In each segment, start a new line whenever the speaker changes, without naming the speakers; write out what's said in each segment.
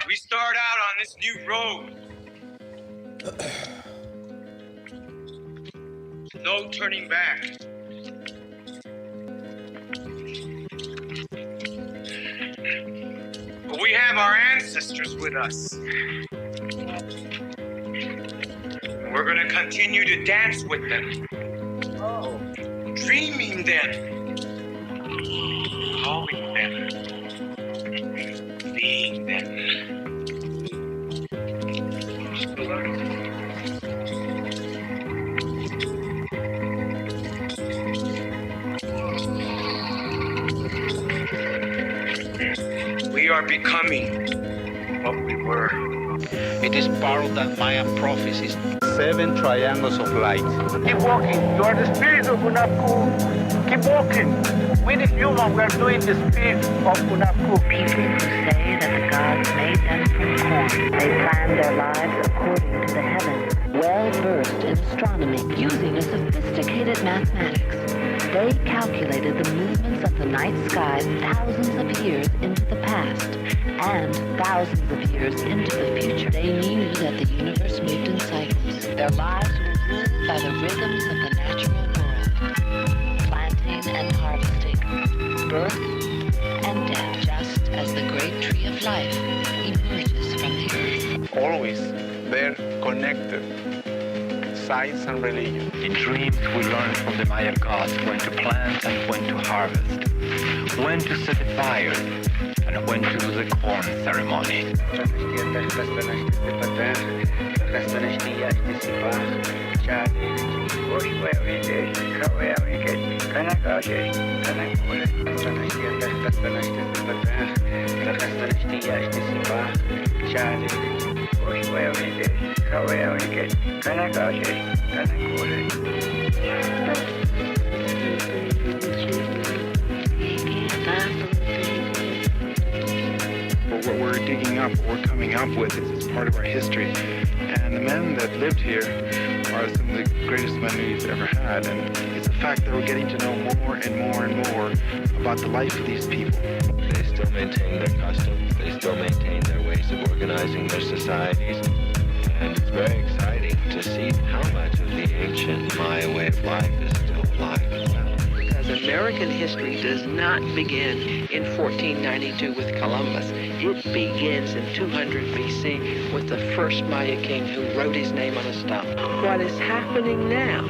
We start out on this new road. No turning back. But we have our ancestors with us. We're gonna continue to dance with them. Dreaming them. Calling them. Being them. We are becoming what we were.
It is part of that Mayan prophecies.
7 triangles of light.
Keep walking. You are the spirit of Unapu. Keep walking. We the human, we are doing the spirit of Unapu.
People who say that the gods made them from corn. They planned their lives according to the heavens. Well-versed in astronomy, using a sophisticated mathematics, they calculated the movements of the night sky thousands of years into the past and thousands of years into the future. They knew that the universe moved in cycles. Their lives were ruled by the rhythms of the natural world, planting and harvesting, birth and death, just as the great tree of life emerges from the earth.
Always, they're connected. Science and religion.
In dreams, we learn from the Maya gods when to plant and when to harvest, when to set the fire, and when to do the corn ceremony.
But what we're digging up, what we're coming up with is part of our history. And the men that lived here are some of the greatest men we've ever had. And it's the fact that we're getting to know more and more and more about the life of these people.
They still maintain their customs. They still maintain their ways of organizing their societies. And it's very exciting to see how much of the ancient Maya way of life is still alive and well.
Because American history does not begin in 1492 with Columbus. It begins in 200 BC with the first Maya king who wrote his name on a stone. What is happening now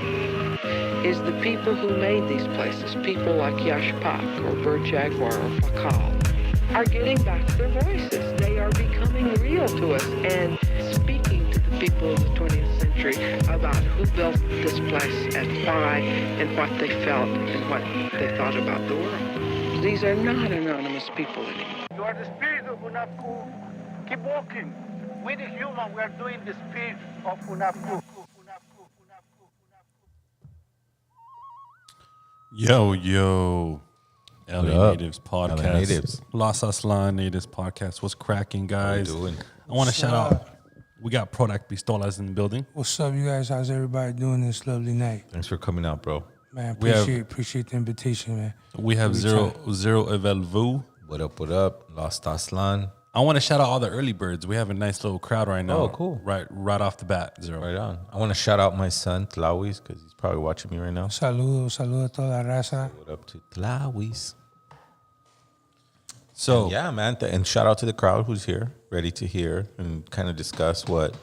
is the people who made these places, people like Yashpak or Bird Jaguar or Pakal, are getting back their voices. They are becoming real to us and speaking to the people of the 20th century about who built this place and why and what they felt and what they thought about the world. These are not anonymous people anymore.
You are the spirit of Unapu. Keep walking. We the human, we are doing the spirit of Unapu.
Yo, LA Natives podcast.
LA Natives.
Los Aslan Natives podcast. What's cracking, guys?
How you doing?
I want to shout out. We got Product Pistolas in the building.
What's up, you guys? How's everybody doing this lovely night?
Thanks for coming out, bro.
Man,
We have-
appreciate the invitation, man.
We have Zero of El Vuh.
What up, what up? Lost Aslan.
I want to shout out all the early birds. We have a nice little crowd right now.
Oh, cool.
Right off the bat, Zero.
Right on. I want to shout out my son, Tlawis, because he's probably watching me right now.
Saludos a toda la raza.
What up to Tlawis?
So
Yeah, man. And shout out to the crowd who's here, ready to hear and kind of discuss what.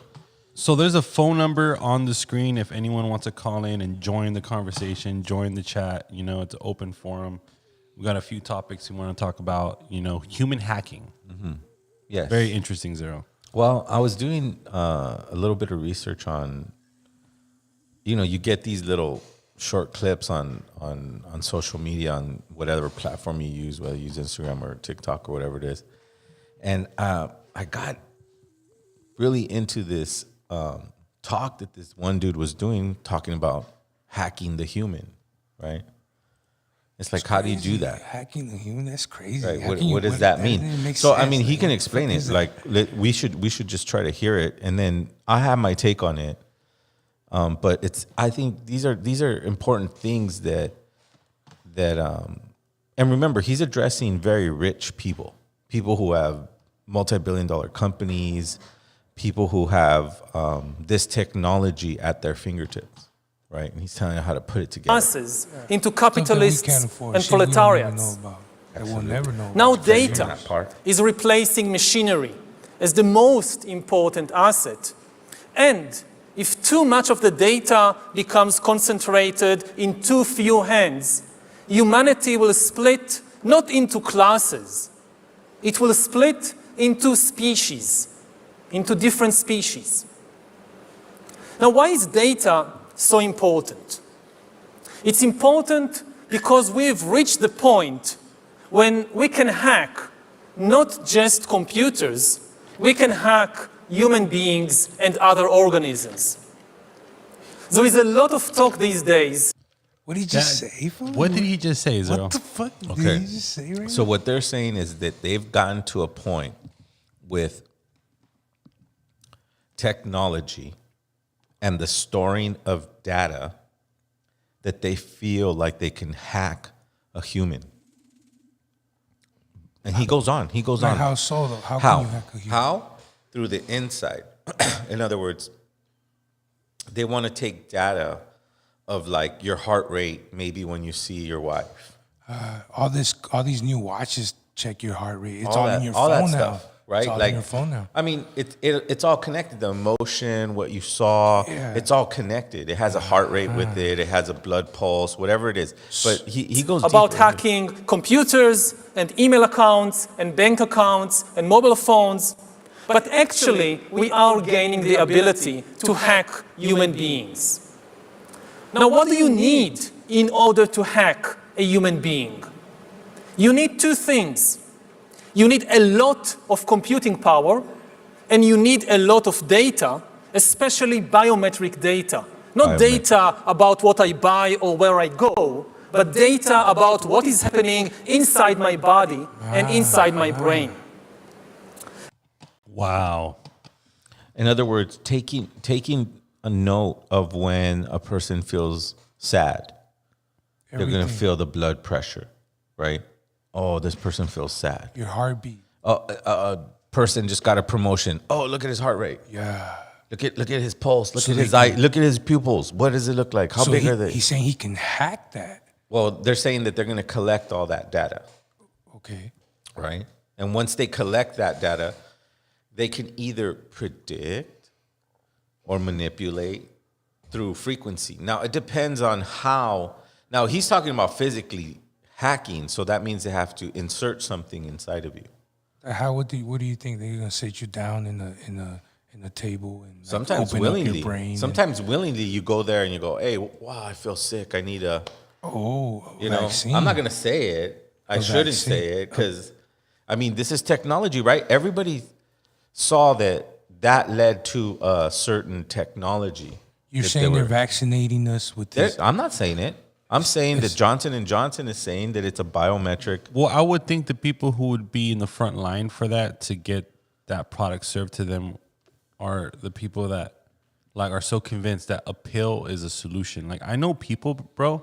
So there's a phone number on the screen if anyone wants to call in and join the conversation, join the chat. You know, it's an open forum. We got a few topics we want to talk about. You know, human hacking.
Yes.
Very interesting, Zero.
Well, I was doing a little bit of research on, you get these little short clips on social media, on whatever platform you use, whether you use Instagram or TikTok or whatever it is. And I got really into this talk that this one dude was doing, talking about hacking the human, right? It's like, how do you do that?
Hacking the human, that's crazy.
Right.
How can you-
What does that mean?
doesn't make
So, I
sense.
mean, he
Like,
can
what
explain
the
it.
fuck is
Like, we should just try to hear it, and then I have my take on it. But I think these are important things that and remember, he's addressing very rich people who have multi-billion-dollar companies, people who have this technology at their fingertips, right? And he's telling you how to put it together.
Masses into
Something we
capitalists
can't afford.
and
Shit we don't even
proletariats.
know about. That we'll never know
Now
about.
data
That part.
is replacing machinery as the most important asset. And if too much of the data becomes concentrated in too few hands, humanity will split not into classes. It will split into species, into different species. Now, why is data so important? It's important because we've reached the point when we can hack not just computers, we can hack human beings and other organisms. There is a lot of talk these days.
What did he just say? Fool?
What did he just say, Zero?
What the fuck
Okay.
did he just say right
So
now?
what they're saying is that they've gotten to a point with technology and the storing of data that they feel like they can hack a human. And he goes on.
Like how so though? How
How?
can you hack a human?
How? Through the inside. In other words, they want to take data of like your heart rate, maybe when you see your wife.
All these new watches check your heart rate. It's all in your
all
phone
that
now.
stuff, right?
It's all
like
in your phone now.
I mean, it's all connected. The emotion, what you saw,
Yeah.
it's all connected. It has a heart rate with it. It has a blood pulse, whatever it is. But he goes
About
deeper.
hacking computers and email accounts and bank accounts and mobile phones. But actually, we are gaining the ability to hack human beings. Now, what do you need in order to hack a human being? You need two things. You need a lot of computing power, and you need a lot of data, especially biometric data. Not data about what I buy or where I go, but data about what is happening inside my body and inside my brain.
Wow.
In other words, taking a note of when a person feels sad. They're going to feel the blood pressure, right? Oh, this person feels sad.
Your heartbeat.
A person just got a promotion. Oh, look at his heart rate.
Yeah.
Look at his pulse. Look
So
at
they
his eye.
can-
Look at his pupils. What does it look like? How
So
big are they?
He's saying he can hack that.
Well, they're saying that they're going to collect all that data,
Okay.
right? And once they collect that data, they can either predict or manipulate through frequency. Now, it depends on how. Now, he's talking about physically hacking, so that means they have to insert something inside of you.
What do you think? They're gonna sit you down in a table and like,
Sometimes
open
willingly.
up your brain.
Sometimes willingly, you go there and you go, "Hey, wow, I feel sick. I need a." You know,
vaccine.
I'm not gonna say it. I
A
shouldn't
vaccine.
say it because, I mean, this is technology, right? Everybody saw that led to a certain technology.
You're
that
saying
they
they're
were-
vaccinating us with this?
I'm not saying it. I'm saying that Johnson & Johnson is saying that it's a biometric.
Well, I would think the people who would be in the front line for that to get that product served to them are the people that like are so convinced that a pill is a solution. Like I know people, bro,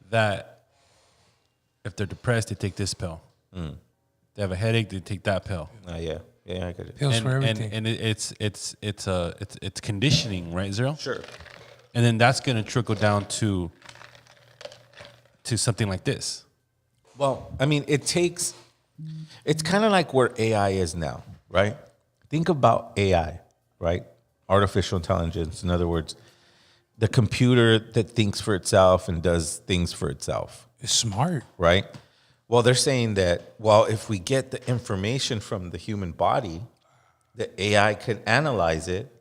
that if they're depressed, they take this pill. They have a headache, they take that pill.
Yeah, I get it.
Pills for everything.
And it's conditioning, right, Zero?
Sure.
And then that's gonna trickle down to something like this.
Well, I mean, it's kind of like where AI is now, right? Think about AI, right? Artificial intelligence. In other words, the computer that thinks for itself and does things for itself.
It's smart.
Right? Well, they're saying that, well, if we get the information from the human body, the AI could analyze it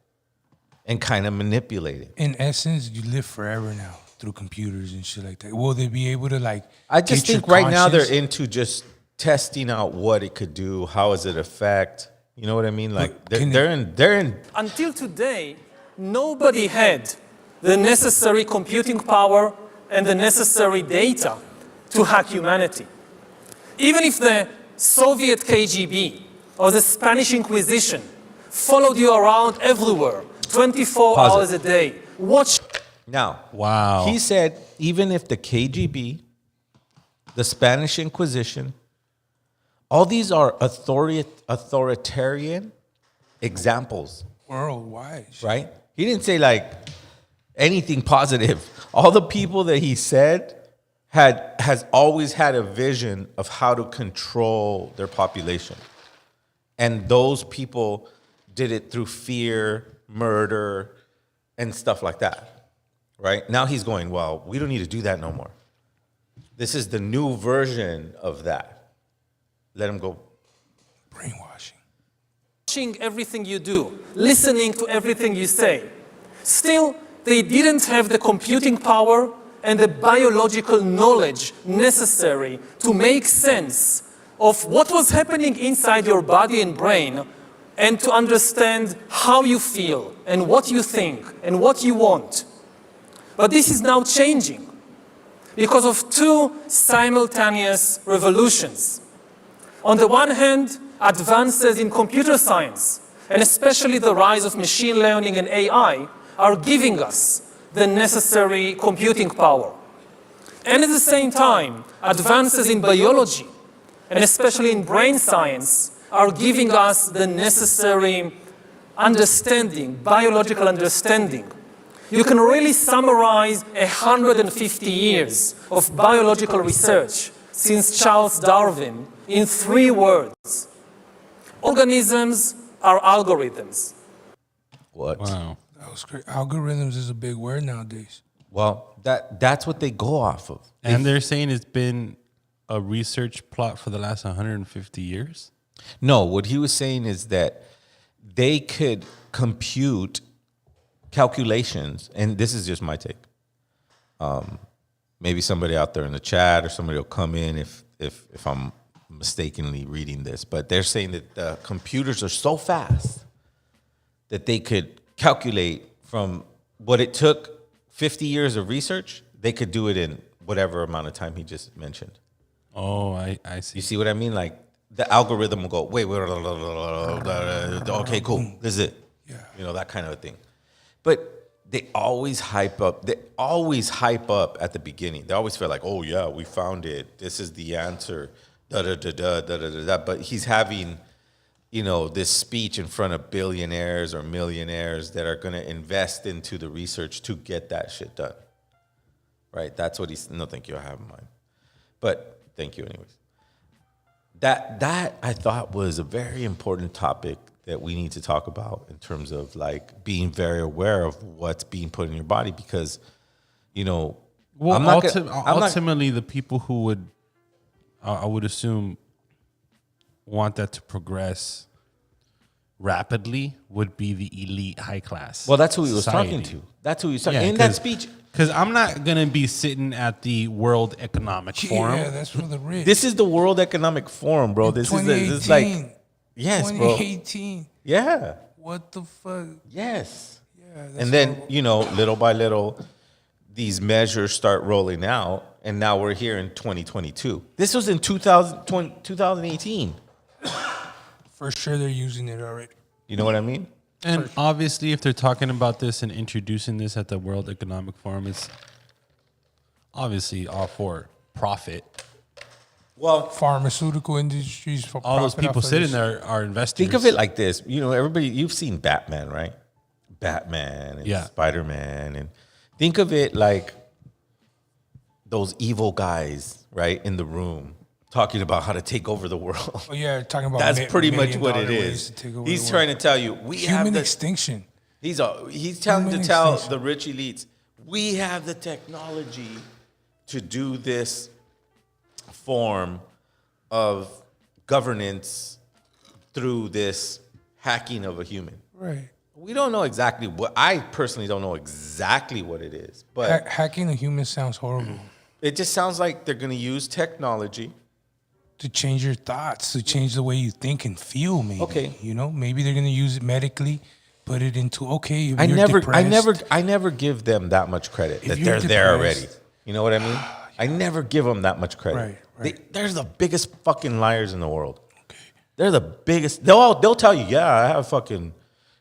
and kind of manipulate it.
In essence, you live forever now through computers and shit like that. Will they be able to like?
I just
get your
think right now they're
conscience?
into just testing out what it could do, how does it affect, you know what I mean? Like they're in.
Until today, nobody had the necessary computing power and the necessary data to hack humanity. Even if the Soviet KGB or the Spanish Inquisition followed you around everywhere, 24
Pause
hours
it.
a day, watch.
Now,
Wow.
he said even if the KGB, the Spanish Inquisition, All these are authoritarian examples,
Worldwide.
right? He didn't say like anything positive. All the people that he said has always had a vision of how to control their population. And those people did it through fear, murder, and stuff like that, right? Now he's going, well, we don't need to do that no more. This is the new version of that. Let him go.
Brainwashing.
Watching everything you do, listening to everything you say. Still, they didn't have the computing power and the biological knowledge necessary to make sense of what was happening inside your body and brain and to understand how you feel and what you think and what you want. But this is now changing because of two simultaneous revolutions. On the one hand, advances in computer science, and especially the rise of machine learning and AI, are giving us the necessary computing power. And at the same time, advances in biology, and especially in brain science, are giving us the necessary understanding, biological understanding. You can really summarize 150 years of biological research since Charles Darwin in 3 words. Organisms are algorithms.
What?
Wow.
That was great. Algorithms is a big word nowadays.
Well, that's what they go off of.
And they're saying it's been a research plot for the last 150 years?
No, what he was saying is that they could compute calculations, and this is just my take. Maybe somebody out there in the chat or somebody will come in if I'm mistakenly reading this, but they're saying that the computers are so fast that they could calculate from what it took 50 years of research, they could do it in whatever amount of time he just mentioned.
Oh, I see.
You see what I mean? Like the algorithm will go, wait, okay, cool, this is it.
Yeah.
You know, that kind of a thing. But they always hype up. They always hype up at the beginning. They always feel like, oh yeah, we found it. This is the answer. Da da da da da da da. But he's having, you know, this speech in front of billionaires or millionaires that are going to invest into the research to get that shit done. Right? That's what he's. No, thank you. I have in mind. But thank you, anyways. That I thought was a very important topic that we need to talk about in terms of like being very aware of what's being put in your body, because, you know,
well,
I'm
ultimately the people who would, I would assume, want that to progress rapidly would be the elite high class.
Well, that's who he was
society.
talking to. That's who he was talking in that speech.
Because I'm not going to be sitting at the World Economic Forum.
Yeah, that's for the rich.
This is the World Economic Forum, bro. This is like, yes,
2018.
bro. Yeah.
What the fuck?
Yes.
Yeah.
And then, you know, little by little, these measures start rolling out, and now we're here in 2022. This was in 2018.
For sure they're using it already.
You know what I mean?
And obviously, if they're talking about this and introducing this at the World Economic Forum, it's obviously all for profit.
Well,
pharmaceutical industries for
all those people sitting there are investors.
Think of it like this. You know, everybody, you've seen Batman, right? Batman and Spider-Man. And think of it like those evil guys, right, in the room talking about how to take over the world.
Oh, yeah, talking about
that's pretty much what it is. He's trying to tell you we have
human
the
extinction.
He's trying to tell the rich elites we have the technology to do this form of governance through this hacking of a human.
Right.
We don't know exactly what. I personally don't know exactly what it is, but
hacking a human sounds horrible.
It just sounds like they're going to use technology
to change your thoughts, to change the way you think and feel. Maybe. Okay. You know, maybe they're going to use it medically. Put it into if
I never give them that much credit that they're there already. You know what I mean? I never give them that much credit. Right. They're the biggest fucking liars in the world. Okay. They're the biggest. They'll tell you, yeah, I have fucking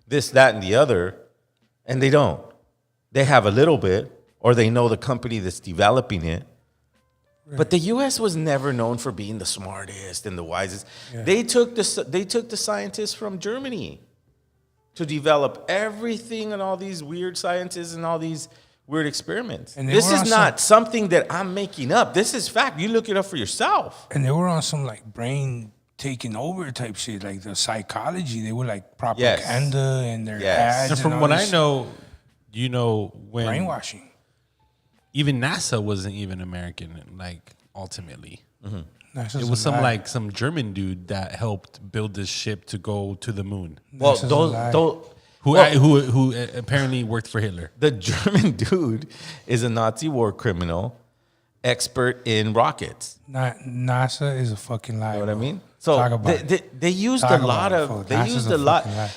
this, that, and the other, and they don't. They have a little bit, or they know the company that's developing it. But the U.S. was never known for being the smartest and the wisest. Yeah. They took the scientists from Germany to develop everything and all these weird sciences and all these weird experiments. And this is not something that I'm making up. This is fact. You look it up for yourself.
And they were on some like brain taking over type shit, like the psychology. They were like propaganda and their ads.
So from what I know, you know, when
brainwashing.
Even NASA wasn't even American, like ultimately.
Mm-hmm.
It was some German dude that helped build this ship to go to the moon.
Well,
who apparently worked for Hitler.
The German dude is a Nazi war criminal, expert in rockets.
NASA is a fucking lie.
You know what I mean? So they used a lot,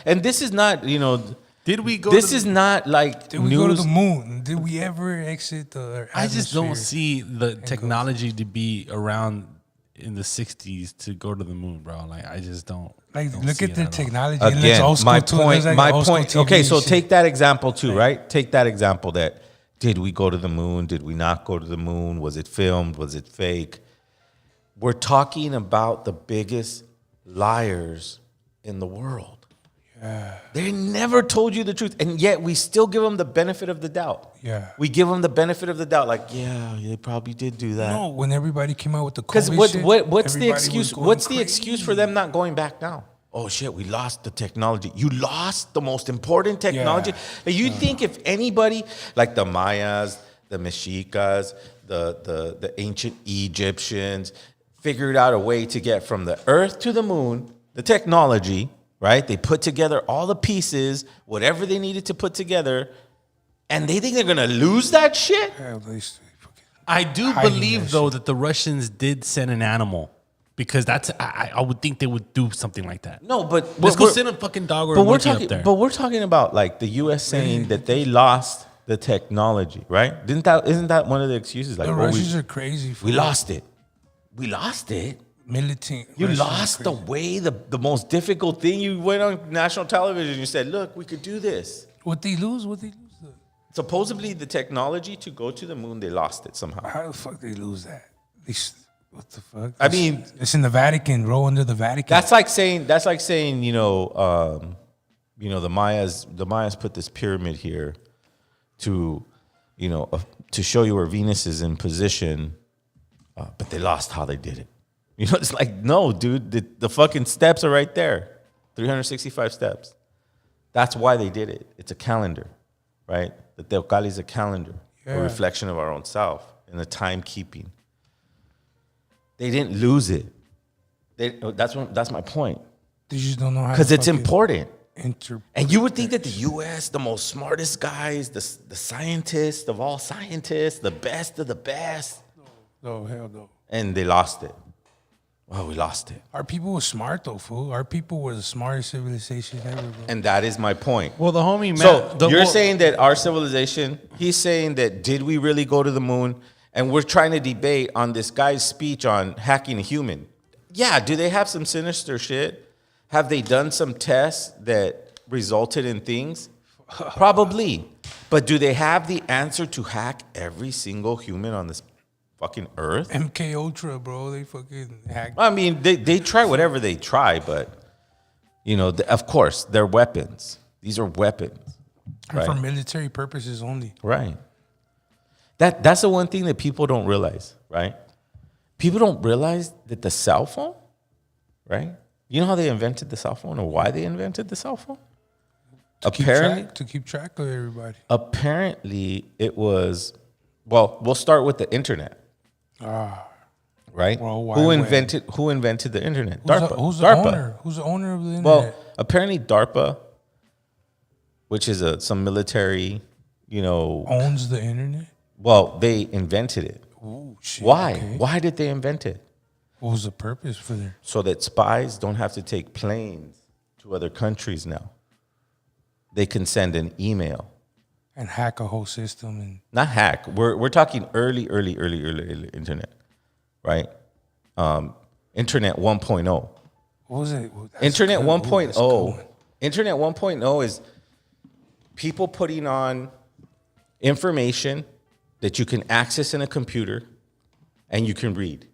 and this is not, you know.
Did we go?
This is not like
Did we go to the moon? Did we ever exit the?
I just don't see the technology to be around in the 60s to go to the moon, bro. Like I just don't.
Like look at the technology.
Again, my point. Okay, so take that example too, right? Take that example that did we go to the moon? Did we not go to the moon? Was it filmed? Was it fake? We're talking about the biggest liars in the world. Yeah. They never told you the truth, and yet we still give them the benefit of the doubt.
Yeah,
we give them the benefit of the doubt. Like, yeah, they probably did do that.
No, when everybody came out with the
because what's the excuse? What's the excuse for them not going back now? Oh shit, we lost the technology. You lost the most important technology. Yeah. You think if anybody like the Mayas, the Mexicas, the ancient Egyptians figured out a way to get from the Earth to the moon, the technology. Right? They put together all the pieces, whatever they needed to put together, and they think they're going to lose that shit?
I do believe, though, that the Russians did send an animal because that's I would think they would do something like that.
No, but
let's go send a fucking dog or a monkey up there.
But we're talking about like the U.S. saying that they lost the technology, right? Isn't that one of the excuses? Like,
the Russians are crazy.
We lost it. We lost it.
Militant.
You lost the way, the most difficult thing. You went on national television and you said, look, we could do this.
What they lose?
Supposedly the technology to go to the moon, they lost it somehow.
How the fuck they lose that? What the fuck?
I mean,
it's in the Vatican, bro, under the Vatican.
That's like saying, the Mayas put this pyramid here to, to show you where Venus is in position, but they lost how they did it. You know, it's like, no, dude, the fucking steps are right there. 365 steps. That's why they did it. It's a calendar, right? The Teocalli is a calendar, a reflection of our own self and the timekeeping. They didn't lose it. That's my point.
They just don't know how.
Because it's important. And you would think that the U.S., the most smartest guys, the scientists of all scientists, the best of the best.
No, hell no.
And they lost it. Well, we lost it.
Our people were smart, though, fool. Our people were the smartest civilization ever, bro.
And that is my point.
Well, the homie...
you're saying that our civilization, he's saying that did we really go to the moon? And we're trying to debate on this guy's speech on hacking a human. Yeah, do they have some sinister shit? Have they done some tests that resulted in things? Probably. But do they have the answer to hack every single human on this fucking earth?
MK Ultra, bro. They fucking hack.
I mean, they try whatever they try, but of course, they're weapons. These are weapons, right?
For military purposes only.
Right. That's the one thing that people don't realize, right? People don't realize that the cell phone, right? You know how they invented the cell phone or why they invented the cell phone?
To keep track of everybody.
Apparently, it was. Well, we'll start with the internet. Right? Who invented the internet? DARPA.
Who's the owner? Who's the owner of the internet?
Well, apparently DARPA, which is some military,
owns the internet.
Well, they invented it.
Oh shit!
Why?
Okay.
Why did they invent it?
What was the purpose for that?
So that spies don't have to take planes to other countries now. They can send an email.
And hack a whole system and
not hack. We're talking early internet, right? Internet 1.0.
What was it?
Internet 1.0. Internet 1.0 is people putting on information that you can access in a computer and you can read.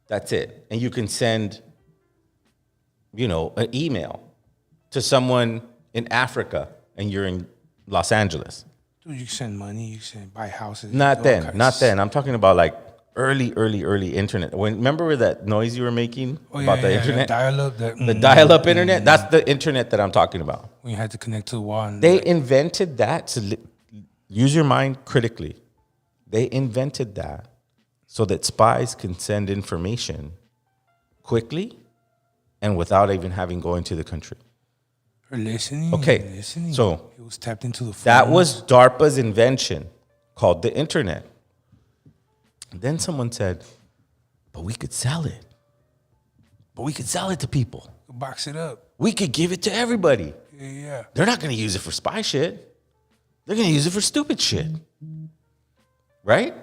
That's it. And you can send, an email to someone in Africa, and you're in Los Angeles.
Dude, you send money, you send buy houses.
Not then. I'm talking about like early internet. Remember that noise you were making about the internet? The dial-up internet? That's the internet that I'm talking about.
When you had to connect to the wall.
They invented that. Use your mind critically. They invented that so that spies can send information quickly and without even having go into the country.
Or listening.
Okay, so
it was tapped into the phone.
That was DARPA's invention called the internet. Then someone said, but we could sell it. But we could sell it to people.
Box it up.
We could give it to everybody.
Yeah.
They're not going to use it for spy shit. They're going to use it for stupid shit. Right?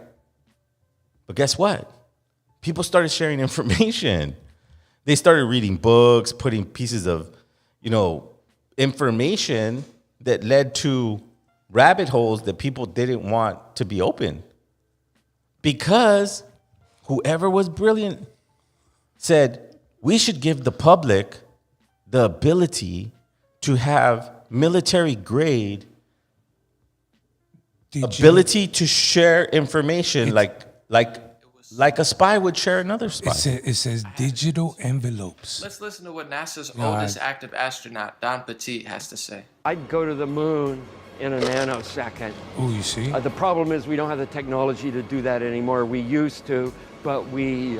But guess what? People started sharing information. They started reading books, putting pieces of, information that led to rabbit holes that people didn't want to be open. Because whoever was brilliant said, we should give the public the ability to have military grade ability to share information like a spy would share another spy.
It says digital envelopes.
Let's listen to what NASA's oldest active astronaut, Don Petit, has to say.
I'd go to the moon in a nanosecond.
Oh, you see?
The problem is we don't have the technology to do that anymore. We used to, but we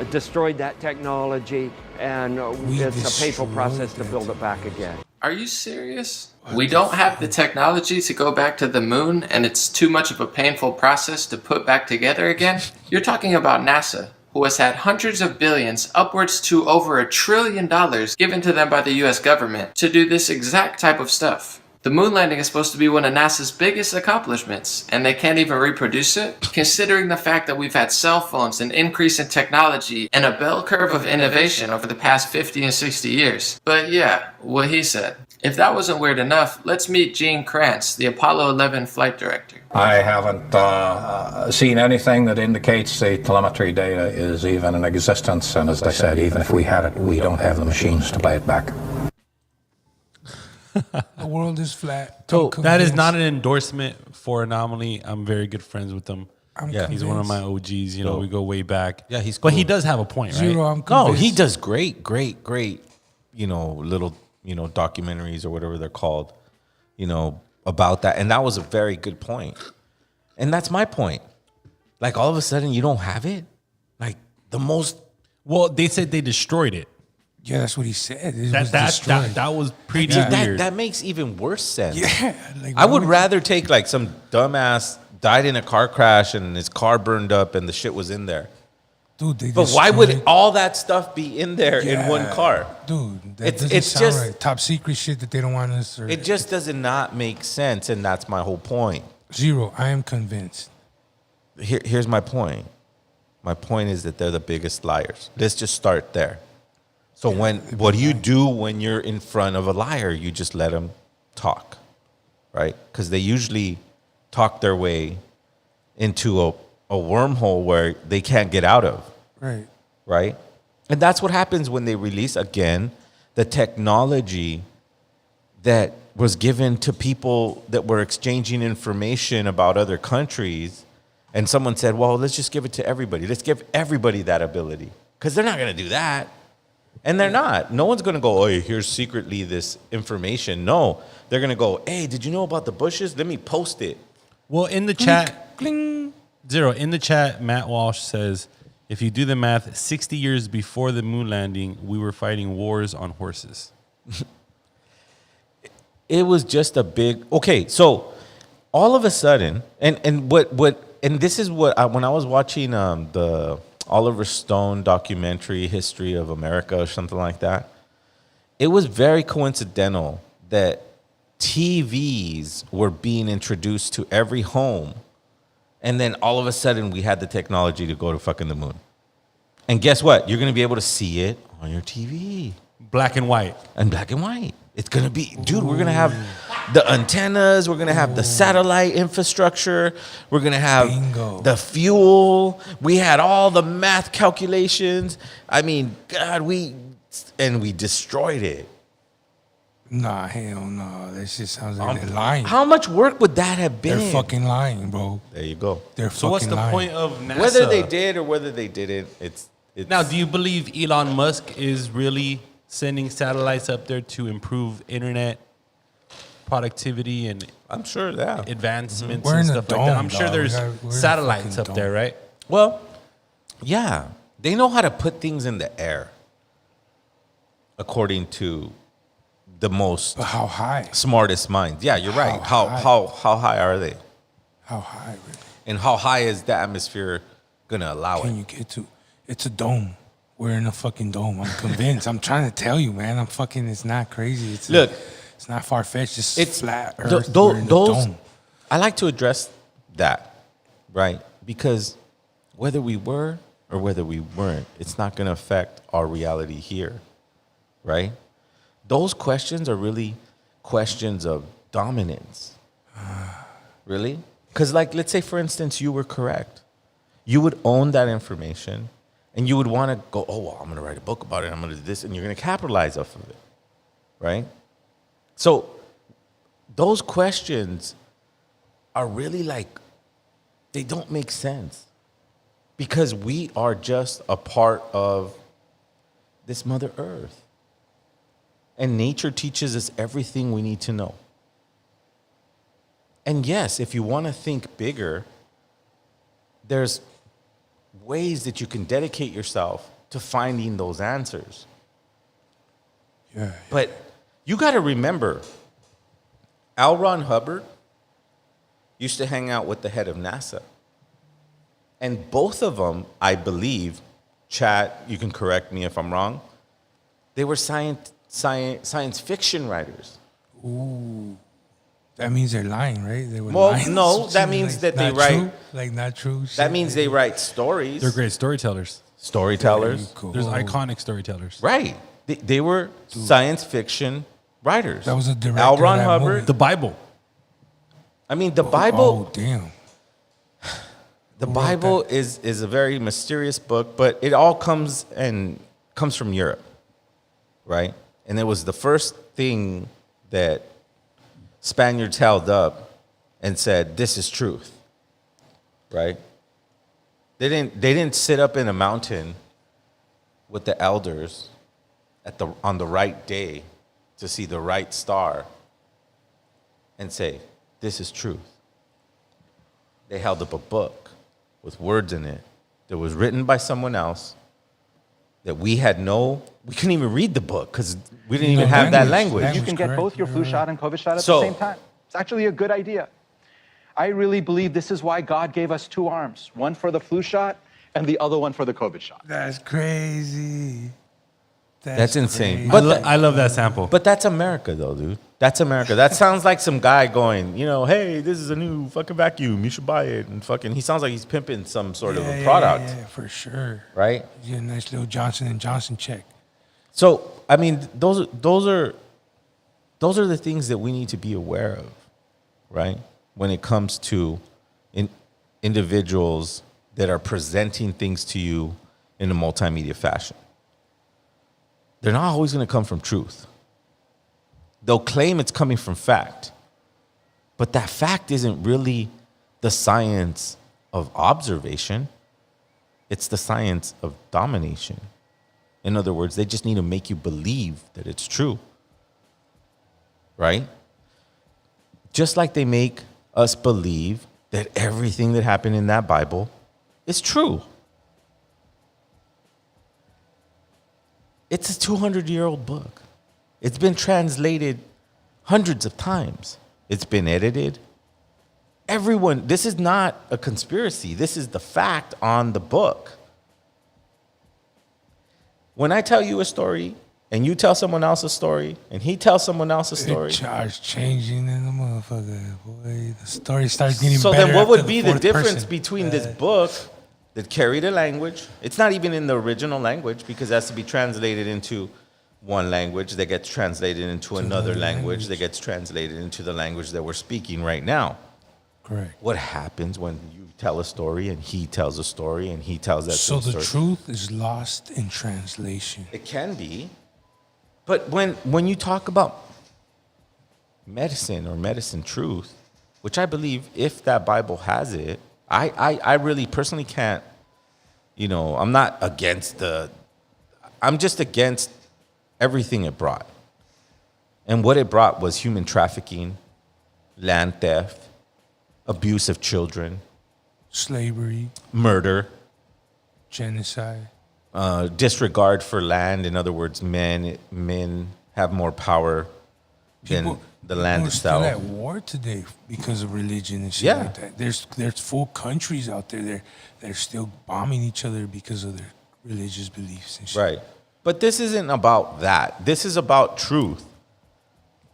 destroyed that technology, and it's a painful process to build it back again.
Are you serious? We don't have the technology to go back to the moon, and it's too much of a painful process to put back together again? You're talking about NASA, who has had hundreds of billions, upwards to over $1 trillion given to them by the US government to do this exact type of stuff. The moon landing is supposed to be one of NASA's biggest accomplishments, and they can't even reproduce it? Considering the fact that we've had cell phones, an increase in technology, and a bell curve of innovation over the past 50 and 60 years. But yeah, what he said. If that wasn't weird enough, let's meet Gene Kranz, the Apollo 11 flight director.
I haven't seen anything that indicates the telemetry data is even in existence, and as I said, even if we had it, we don't have the machines to play it back.
The world is flat.
So that is not an endorsement for Anomaly. I'm very good friends with him. He's one of my OGs. We go way back.
Yeah, he's cool.
But he does have a point, right?
Zero, I'm convinced.
No, he does great, little, documentaries or whatever they're called, about that. And that was a very good point. And that's my point. Like, all of a sudden, you don't have it? Like, the most...
Well, they said they destroyed it.
Yeah, that's what he said.
That was pretty weird.
That makes even worse sense.
Yeah.
I would rather take, like, some dumbass died in a car crash and his car burned up and the shit was in there.
Dude,
but why would all that stuff be in there in one car?
Dude, it's sound just right. Top secret shit that they don't want us.
It just does not make sense, and that's my whole point.
Zero, I am convinced.
Here's my point. My point is that they're the biggest liars. Let's just start there. So what do you do when you're in front of a liar? You just let them talk, right? Because they usually talk their way into a wormhole where they can't get out of.
Right.
Right? And that's what happens when they release, again, the technology that was given to people that were exchanging information about other countries. And someone said, well, let's just give it to everybody. Let's give everybody that ability. Because they're not going to do that. And they're not. No one's going to go, oh, here's secretly this information. No. They're going to go, hey, did you know about the bushes? Let me post it.
Well, in the chat, Zero, in the chat, Matt Walsh says, if you do the math, 60 years before the moon landing, we were fighting wars on horses.
It was just a big... Okay, so all of a sudden, and this is what... when I was watching the Oliver Stone documentary, History of America or something like that, it was very coincidental that TVs were being introduced to every home. And then all of a sudden, we had the technology to go to fucking the moon. And guess what? You're going to be able to see it on your TV.
Black and white.
And black and white. It's going to be... Dude, we're going to have the antennas. We're gonna have the satellite infrastructure. We're gonna have the fuel. We had all the math calculations. I mean, God, we destroyed it.
Nah, hell no. That shit sounds like they're lying.
How much work would that have been?
They're fucking lying, bro.
There you go.
They're
So
fucking
what's the
lying.
point of NASA?
Whether they did or whether they didn't, it's
now, do you believe Elon Musk is really sending satellites up there to improve internet productivity and
I'm sure that
advancements
We're
and
in a
stuff like that?
dome,
I'm sure
dog.
there's
We're in a
satellites
fucking
up there,
dome.
right?
Well, yeah, they know how to put things in the air, according to the most
But how high?
smartest minds. Yeah, you're right.
How
How
high?
high are they?
How high, really?
And how high is the atmosphere gonna allow
Can
it?
you get to? It's a dome. We're in a fucking dome. I'm convinced. I'm trying to tell you, man. It's not crazy. It's not far fetched. It's flat Earth. We're in the dome.
I like to address that, right? Because whether we were or whether we weren't, it's not going to affect our reality here, right? Those questions are really questions of dominance. Really? Because, like, let's say, for instance, you were correct. You would own that information and you would want to go, oh, well, I'm going to write a book about it. I'm going to do this. And you're going to capitalize off of it, right? So those questions are really like, they don't make sense because we are just a part of this Mother Earth. And nature teaches us everything we need to know. And yes, if you want to think bigger, there's ways that you can dedicate yourself to finding those answers.
Yeah.
But you got to remember, L. Ron Hubbard used to hang out with the head of NASA. And both of them, I believe, chat, you can correct me if I'm wrong, they were science fiction writers.
Ooh. That means they're lying, right? They were
Well,
lying.
no, that means
Like,
that they
not
write.
true? Like not true.
That
shit?
means they write stories.
They're great storytellers.
Storytellers.
Cool.
There's iconic storytellers.
Right. They were science fiction writers.
That was a director
L.
of
Ron
that
Hubbard.
movie.
The Bible.
I mean, the Bible.
Oh, damn.
The Bible is a very mysterious book, but it all comes from Europe, right? And it was the first thing that Spaniards held up and said, "This is truth," right? They didn't sit up in a mountain with the elders on the right day to see the right star and say, "This is truth." They held up a book with words in it that was written by someone else that we couldn't even read the book because we didn't even have that language.
You can get both your flu shot and COVID shot at
So-
the same time. It's actually a good idea. I really believe this is why God gave us two arms, one for the flu shot and the other one for the COVID shot.
That's crazy.
That's insane.
crazy.
I love that sample.
But that's America, though, dude. That's America. That sounds like some guy going, hey, this is a new fucking vacuum. You should buy it. And fucking, he sounds like he's pimping some sort of a product.
Yeah, for sure.
Right?
You get a nice little Johnson & Johnson check.
So, I mean, those are the things that we need to be aware of, right? When it comes to individuals that are presenting things to you in a multimedia fashion. They're not always going to come from truth. They'll claim it's coming from fact, but that fact isn't really the science of observation. It's the science of domination. In other words, they just need to make you believe that it's true, right? Just like they make us believe that everything that happened in that Bible is true. It's a 200-year-old book. It's been translated hundreds of times. It's been edited. This is not a conspiracy. This is the fact on the book. When I tell you a story and you tell someone else a story and he tells someone else a story.
It starts changing in the motherfucker. Boy, the story starts getting
So
better.
then what
after
would be the
fourth
difference
person.
between this book that carried a language? It's not even in the original language because it has to be translated into one language that gets translated into another language that gets translated into the language that we're speaking right now.
Correct.
What happens when you tell a story and he tells a story and he tells that
So
same
the
story?
truth is lost in translation.
It can be. But when you talk about medicine or medicine truth, which I believe if that Bible has it, I really personally can't, I'm not against I'm just against everything it brought. And what it brought was human trafficking, land theft, abuse of children,
slavery,
murder,
genocide,
disregard for land. In other words, men have more power than the land itself.
We're still at war today because of religion and shit like that. There's full countries out there that are still bombing each other because of their religious beliefs and shit.
Right. But this isn't about that. This is about truth.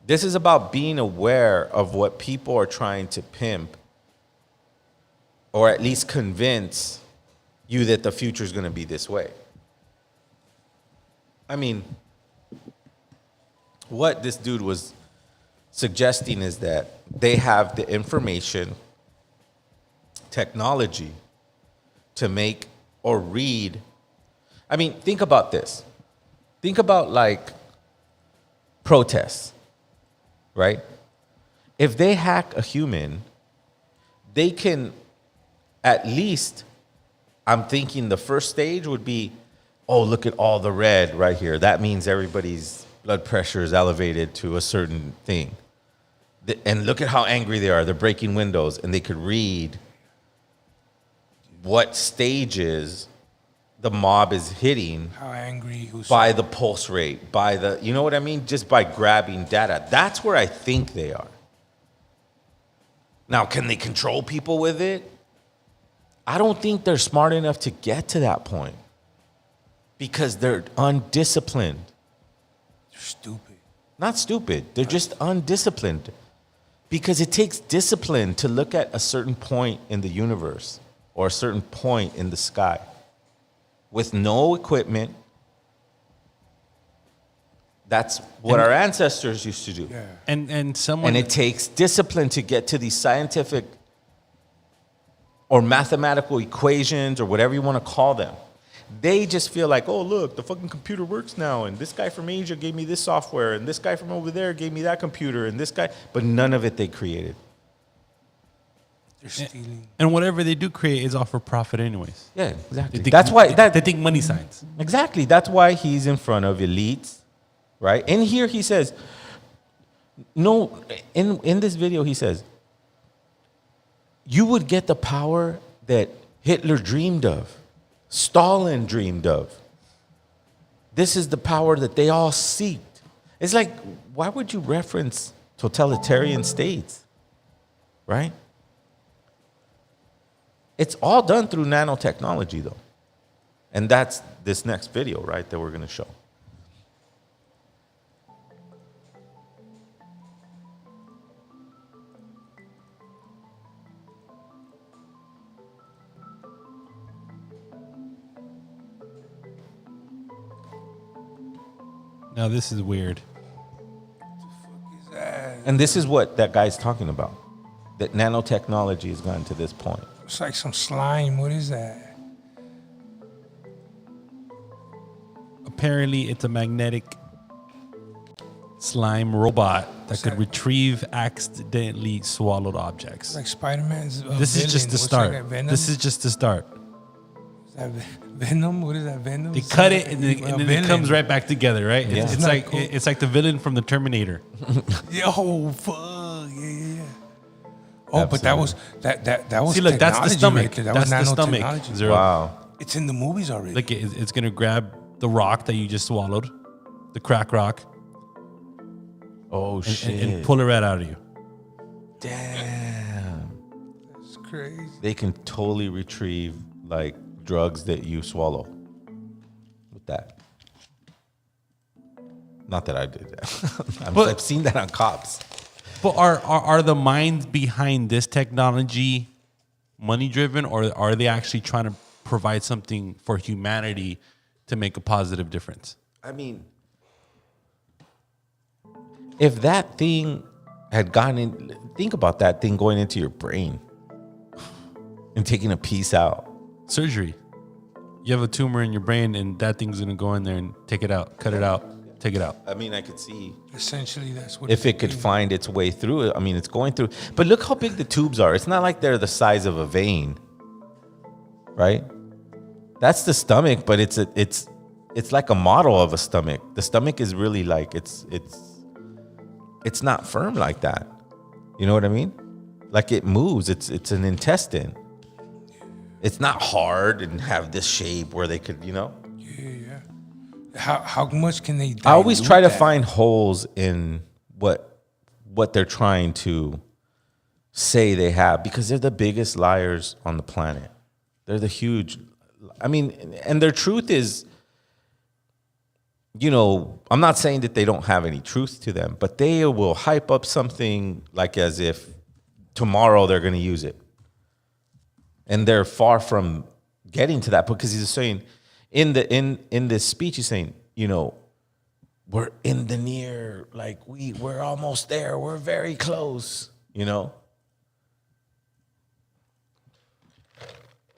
This is about being aware of what people are trying to pimp, or at least convince you that the future is going to be this way. I mean, what this dude was suggesting is that they have the information, technology to make or read. I mean, think about this. Think about like protests, right? If they hack a human, they can at least, I'm thinking the first stage would be, oh, look at all the red right here. That means everybody's blood pressure is elevated to a certain thing. And look at how angry they are. They're breaking windows, and they could read what stages the mob is hitting.
How angry,
by the pulse rate, by the, you know what I mean? Just by grabbing data. That's where I think they are. Now, can they control people with it? I don't think they're smart enough to get to that point because they're undisciplined.
They're stupid.
Not stupid. They're just undisciplined because it takes discipline to look at a certain point in the universe or a certain point in the sky with no equipment. That's what our ancestors used to do.
Yeah. And
it takes discipline to get to these scientific or mathematical equations or whatever you want to call them. They just feel like, oh, look, the fucking computer works now, and this guy from Asia gave me this software, and this guy from over there gave me that computer, and this guy, but none of it they created.
They're stealing.
And whatever they do create is all for profit anyways.
Yeah, exactly.
That's why they think money signs.
Exactly. That's why he's in front of elites, right? And here he says, no, in this video he says, you would get the power that Hitler dreamed of, Stalin dreamed of. This is the power that they all seek. It's like, why would you reference totalitarian states, right? It's all done through nanotechnology, though. And that's this next video, right, that we're going to show.
Now, this is weird.
And this is what that guy's talking about. That nanotechnology has gotten to this point.
It's like some slime. What is that?
Apparently, it's a magnetic slime robot that could retrieve accidentally swallowed objects.
Like Spider-Man's
This is just the start. This is just the start.
Is that Venom? What is that, Venom?
They cut it and then it comes right back together, right?
Yeah.
It's like cool. It's like the villain from the Terminator.
Yo, fuck, yeah. Oh, but that was that was.
See, look, that's the stomach.
Right there. That
That's
was
the stomach.
nanotechnology.
Zero.
Wow.
It's in the movies already.
Look, it's gonna grab the rock that you just swallowed, the crack rock.
Oh shit!
And pull it right out of you.
Damn.
That's crazy.
They can totally retrieve like drugs that you swallow with that. Not that I did that. I've seen that on cops.
But are the minds behind this technology money driven, or are they actually trying to provide something for humanity to make a positive difference?
I mean, If that thing had gone in, think about that thing going into your brain and taking a piece out.
Surgery. You have a tumor in your brain, and that thing's gonna go in there and take it out, cut it out, take it out.
I mean, I could see.
Essentially, that's what.
If it could find its way through it, I mean, it's going through. But look how big the tubes are. It's not like they're the size of a vein, right? That's the stomach, but it's like a model of a stomach. The stomach is really like it's not firm like that. You know what I mean? Like it moves. It's an intestine. It's not hard and have this shape where they could,
Yeah. How much can they?
I always try to find holes in what they're trying to say they have, because they're the biggest liars on the planet. They're the huge. I mean, and their truth is, I'm not saying that they don't have any truth to them, but they will hype up something like as if tomorrow they're going to use it. And they're far from getting to that, because he's saying in this speech, he's saying, we're in the near, like we're almost there. We're very close,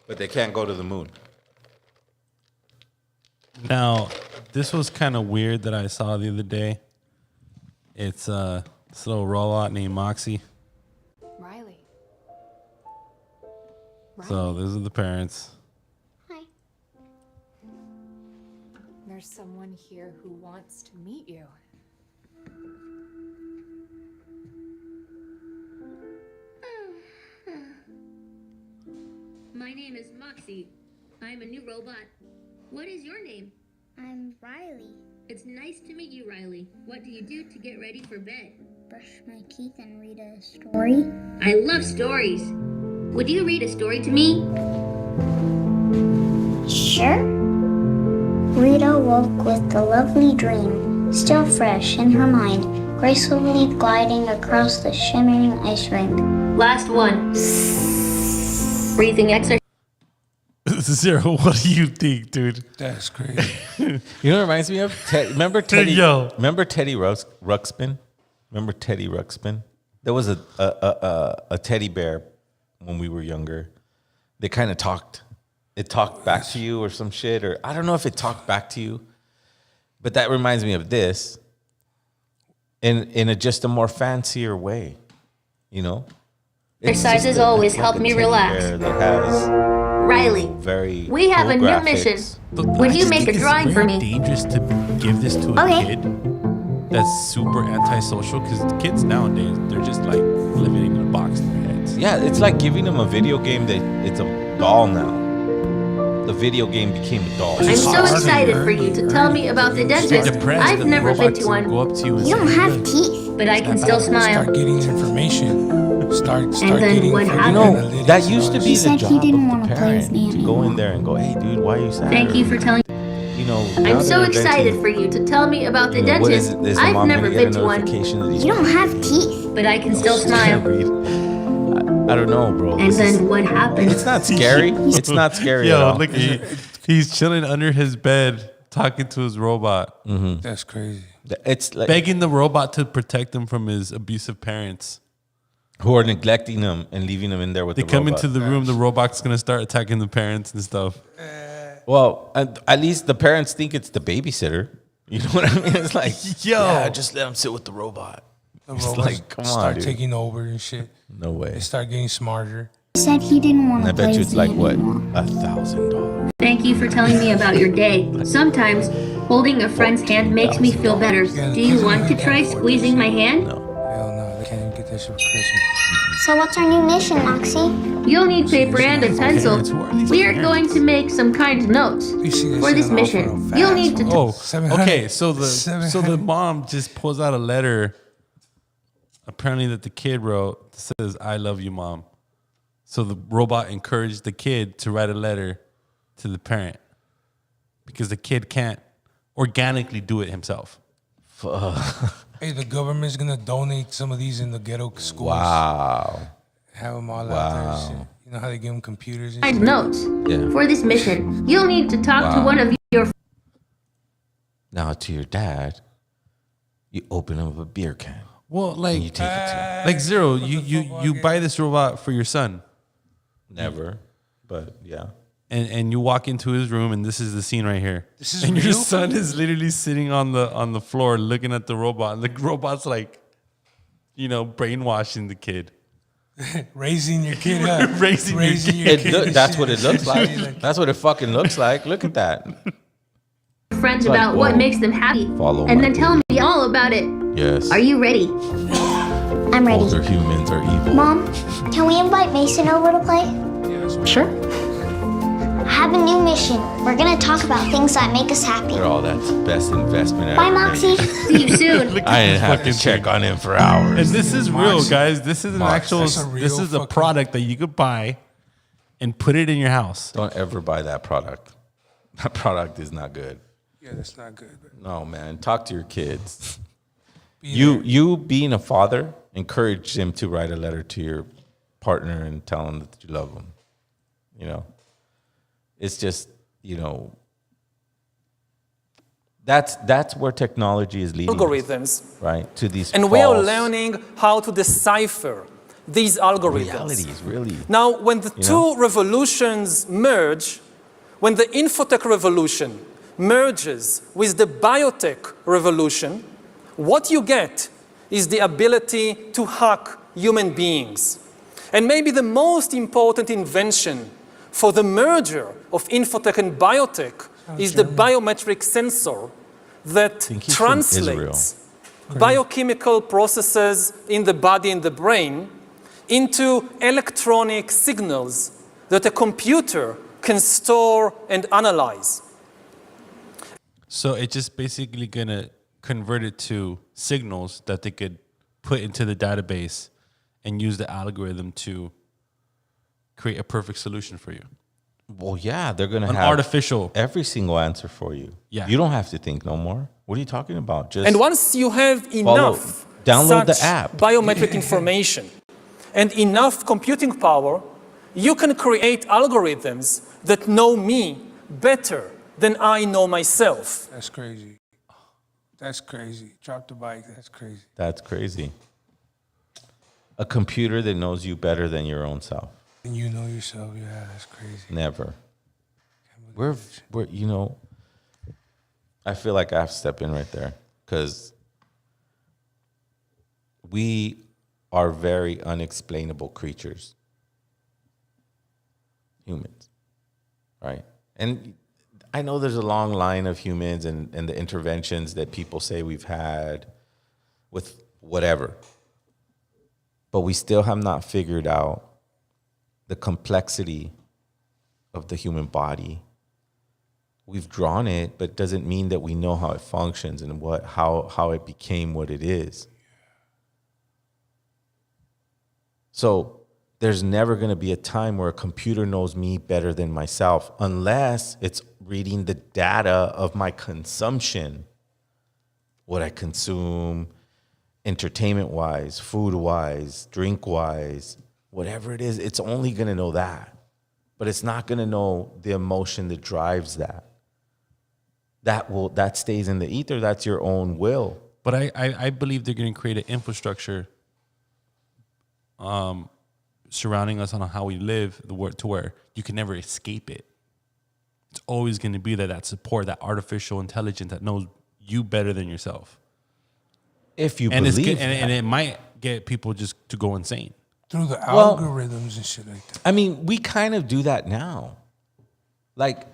But they can't go to the moon.
Now, this was kind of weird that I saw the other day. It's this little robot named Moxie.
Riley.
So those are the parents.
Hi. There's someone here who wants to meet you.
My name is Moxie. I'm a new robot. What is your name?
I'm Riley.
It's nice to meet you, Riley. What do you do to get ready for bed?
Brush my teeth and read a story.
I love stories. Would you read a story to me?
Sure. Rita woke with a lovely dream, still fresh in her mind, gracefully gliding across the shimmering ice rink.
Last one. Breathing exercise.
Zero, what do you think, dude?
That's crazy.
You know what it reminds me of? Remember Teddy?
Yo.
Remember Teddy Ruxpin? Remember Teddy Ruxpin? There was a teddy bear when we were younger. They kind of talked. It talked back to you or some shit, or I don't know if it talked back to you, but that reminds me of this in just a more fancier way,
Exercises always help me relax.
That has
Riley, we have a new mission. Would you make a drawing for me?
Dangerous to give this to a kid that's super antisocial, because the kids nowadays, they're just like living in a box in their heads.
Yeah, it's like giving them a video game that it's a doll now. The video game became a doll.
I'm so excited for you to tell me about the dentist. I've never been to one.
Go up to you and
You don't have teeth.
But I can still smile.
Start getting information. Start
and then
getting.
what happened?
That used to be the
said
job
he didn't
of
want
the
to play with
parent,
me
to go in there and go, hey, dude, why are you sad?
Thank you for telling. I'm so excited for you to tell me about the dentist. I've never been to one.
You don't have teeth.
But I can still smile.
I don't know, bro.
And then what happened?
It's not scary. It's not scary at
Yo,
all.
look, he's chilling under his bed talking to his robot.
Mm-hmm.
That's crazy.
It's like
begging the robot to protect him from his abusive parents,
who are neglecting him and leaving him in there with
they
the
come
robot.
into the room, the robot's gonna start attacking the parents and stuff.
Well, at least the parents think it's the babysitter. You know what I mean? It's like,
yo,
just let him sit with the robot.
The
It's
robots
like, come on,
start
dude.
taking over and shit.
No way.
They start getting smarter.
He said he didn't want
And
to
I
play
bet you
with
it's
me
like, what,
anymore.
$1,000?
Thank you for telling me about your day. Sometimes holding a friend's hand makes me feel better. Do you want to try squeezing my hand?
Hell no, they can't even get that shit for Christmas.
So what's our new mission, Moxie?
You'll need paper and a pencil. We are going to make some kind notes for this mission. You'll need to.
Oh, okay. So the mom just pulls out a letter, apparently that the kid wrote, that says, "I love you, mom." So the robot encouraged the kid to write a letter to the parent because the kid can't organically do it himself.
Hey, the government's gonna donate some of these in the ghetto schools.
Wow.
Have them all out there and shit. You know how they give them computers and
Kind
shit?
notes for this mission. You'll need to talk to one of your.
Now to your dad, You open up a beer can.
Well,
and
like
you take it to him.
like Zero, you buy this robot for your son.
Never, but yeah.
And you walk into his room, and this is the scene right here.
This is
and
real?
your son is literally sitting on the floor looking at the robot, and the robot's like, brainwashing the kid.
Raising your kid up.
Raising your kid.
That's what it looks like. That's what it fucking looks like. Look at that.
Friends
It's like,
about what
whoa.
makes them happy,
Follow
and
my
then tell me all about it.
Yes.
Are you ready?
I'm ready.
Older humans are evil.
Mom, can we invite Mason over to play? Sure. I have a new mission. We're gonna talk about things that make us happy.
Look at all that's the best investment
Bye,
ever
Moxie.
made.
See you soon.
I didn't have to check on him for hours.
And this is real, guys. This is an actual.
That's a real
This is a
fucking-
product that you could buy and put it in your house.
Don't ever buy that product. That product is not good.
Yeah, that's not good.
No, man. Talk to your kids. You being a father, encourage him to write a letter to your partner and tell him that you love him. It's just, that's where technology is leading
Algorithms.
us, right? To these
And we are
false
learning how to decipher these algorithms.
realities, really.
Now, when the two revolutions merge, when the infotech revolution merges with the biotech revolution, what you get is the ability to hack human beings. And maybe the most important invention for the merger of infotech and biotech is the biometric sensor that
he's from Israel.
translates biochemical processes in the body and the brain into electronic signals that a computer can store and analyze.
So it's just basically gonna convert it to signals that they could put into the database and use the algorithm to create a perfect solution for you.
Well, yeah, they're going to
An
have
artificial.
every single answer for you.
Yeah.
You don't have to think no more. What are you talking about? Just
And once you have
follow-
enough
download the
such
app.
biometric information and enough computing power, you can create algorithms that know me better than I know myself.
That's crazy. That's crazy. Drop the bike. That's crazy.
That's crazy. A computer that knows you better than your own self.
And you know yourself. Yeah, that's crazy.
Never. We're I feel like I have to step in right there because we are very unexplainable creatures. Humans. Right? And I know there's a long line of humans and the interventions that people say we've had with whatever. But we still have not figured out the complexity of the human body. We've drawn it, but it doesn't mean that we know how it functions and how it became what it is. So there's never going to be a time where a computer knows me better than myself unless it's reading the data of my consumption, what I consume, entertainment-wise, food-wise, drink-wise, whatever it is, it's only going to know that. But it's not going to know the emotion that drives that. That stays in the ether. That's your own will.
But I believe they're going to create an infrastructure surrounding us on how we live to where you can never escape it. It's always going to be that support, that artificial intelligence that knows you better than yourself.
If you
and
believe
and it might get people just to go insane.
Through the algorithms and shit like that.
I mean, we kind of do that now. Like,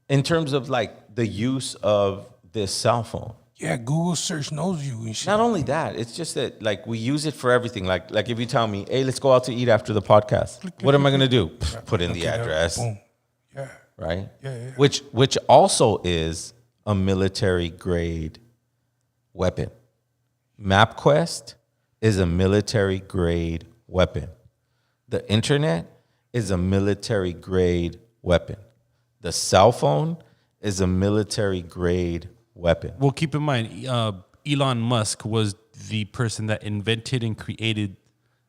in terms of like the use of this cell phone.
Yeah, Google search knows you and shit.
Not only that, it's just that like we use it for everything. Like if you tell me, hey, let's go out to eat after the podcast. What am I gonna do? Put in the address.
Boom. Yeah.
Right?
Yeah.
Which also is a military grade weapon. MapQuest is a military grade weapon. The internet is a military grade weapon. The cell phone is a military grade weapon.
Well, keep in mind, Elon Musk was the person that invented and created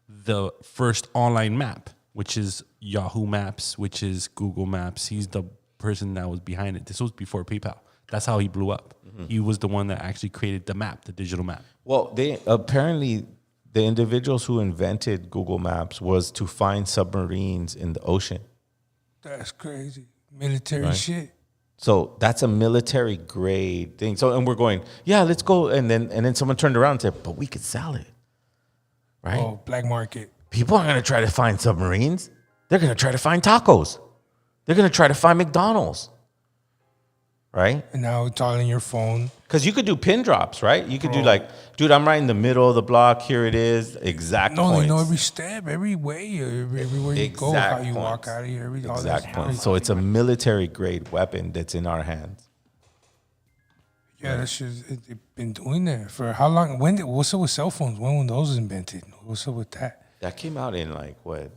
the first online map, which is Yahoo Maps, which is Google Maps. He's the person that was behind it. This was before PayPal. That's how he blew up. He was the one that actually created the map, the digital map.
Well, they apparently the individuals who invented Google Maps was to find submarines in the ocean.
That's crazy. Military
Right.
shit.
So that's a military grade thing. So and we're going, yeah, let's go. And then someone turned around and said, but we could sell it. Right?
Oh, black market.
People aren't going to try to find submarines. They're going to try to find tacos. They're going to try to find McDonald's. Right?
And now it's all in your phone.
Because you could do pin drops, right? You could do like, dude, I'm right in the middle of the block. Here it is. Exact
No,
points.
they know every step, every way, everywhere you go, how you walk out of here, everything.
Exact points. So it's a military grade weapon that's in our hands.
Yeah, that's just they've been doing that for how long? What's up with cell phones? When those was invented? What's up with that?
That came out in like what?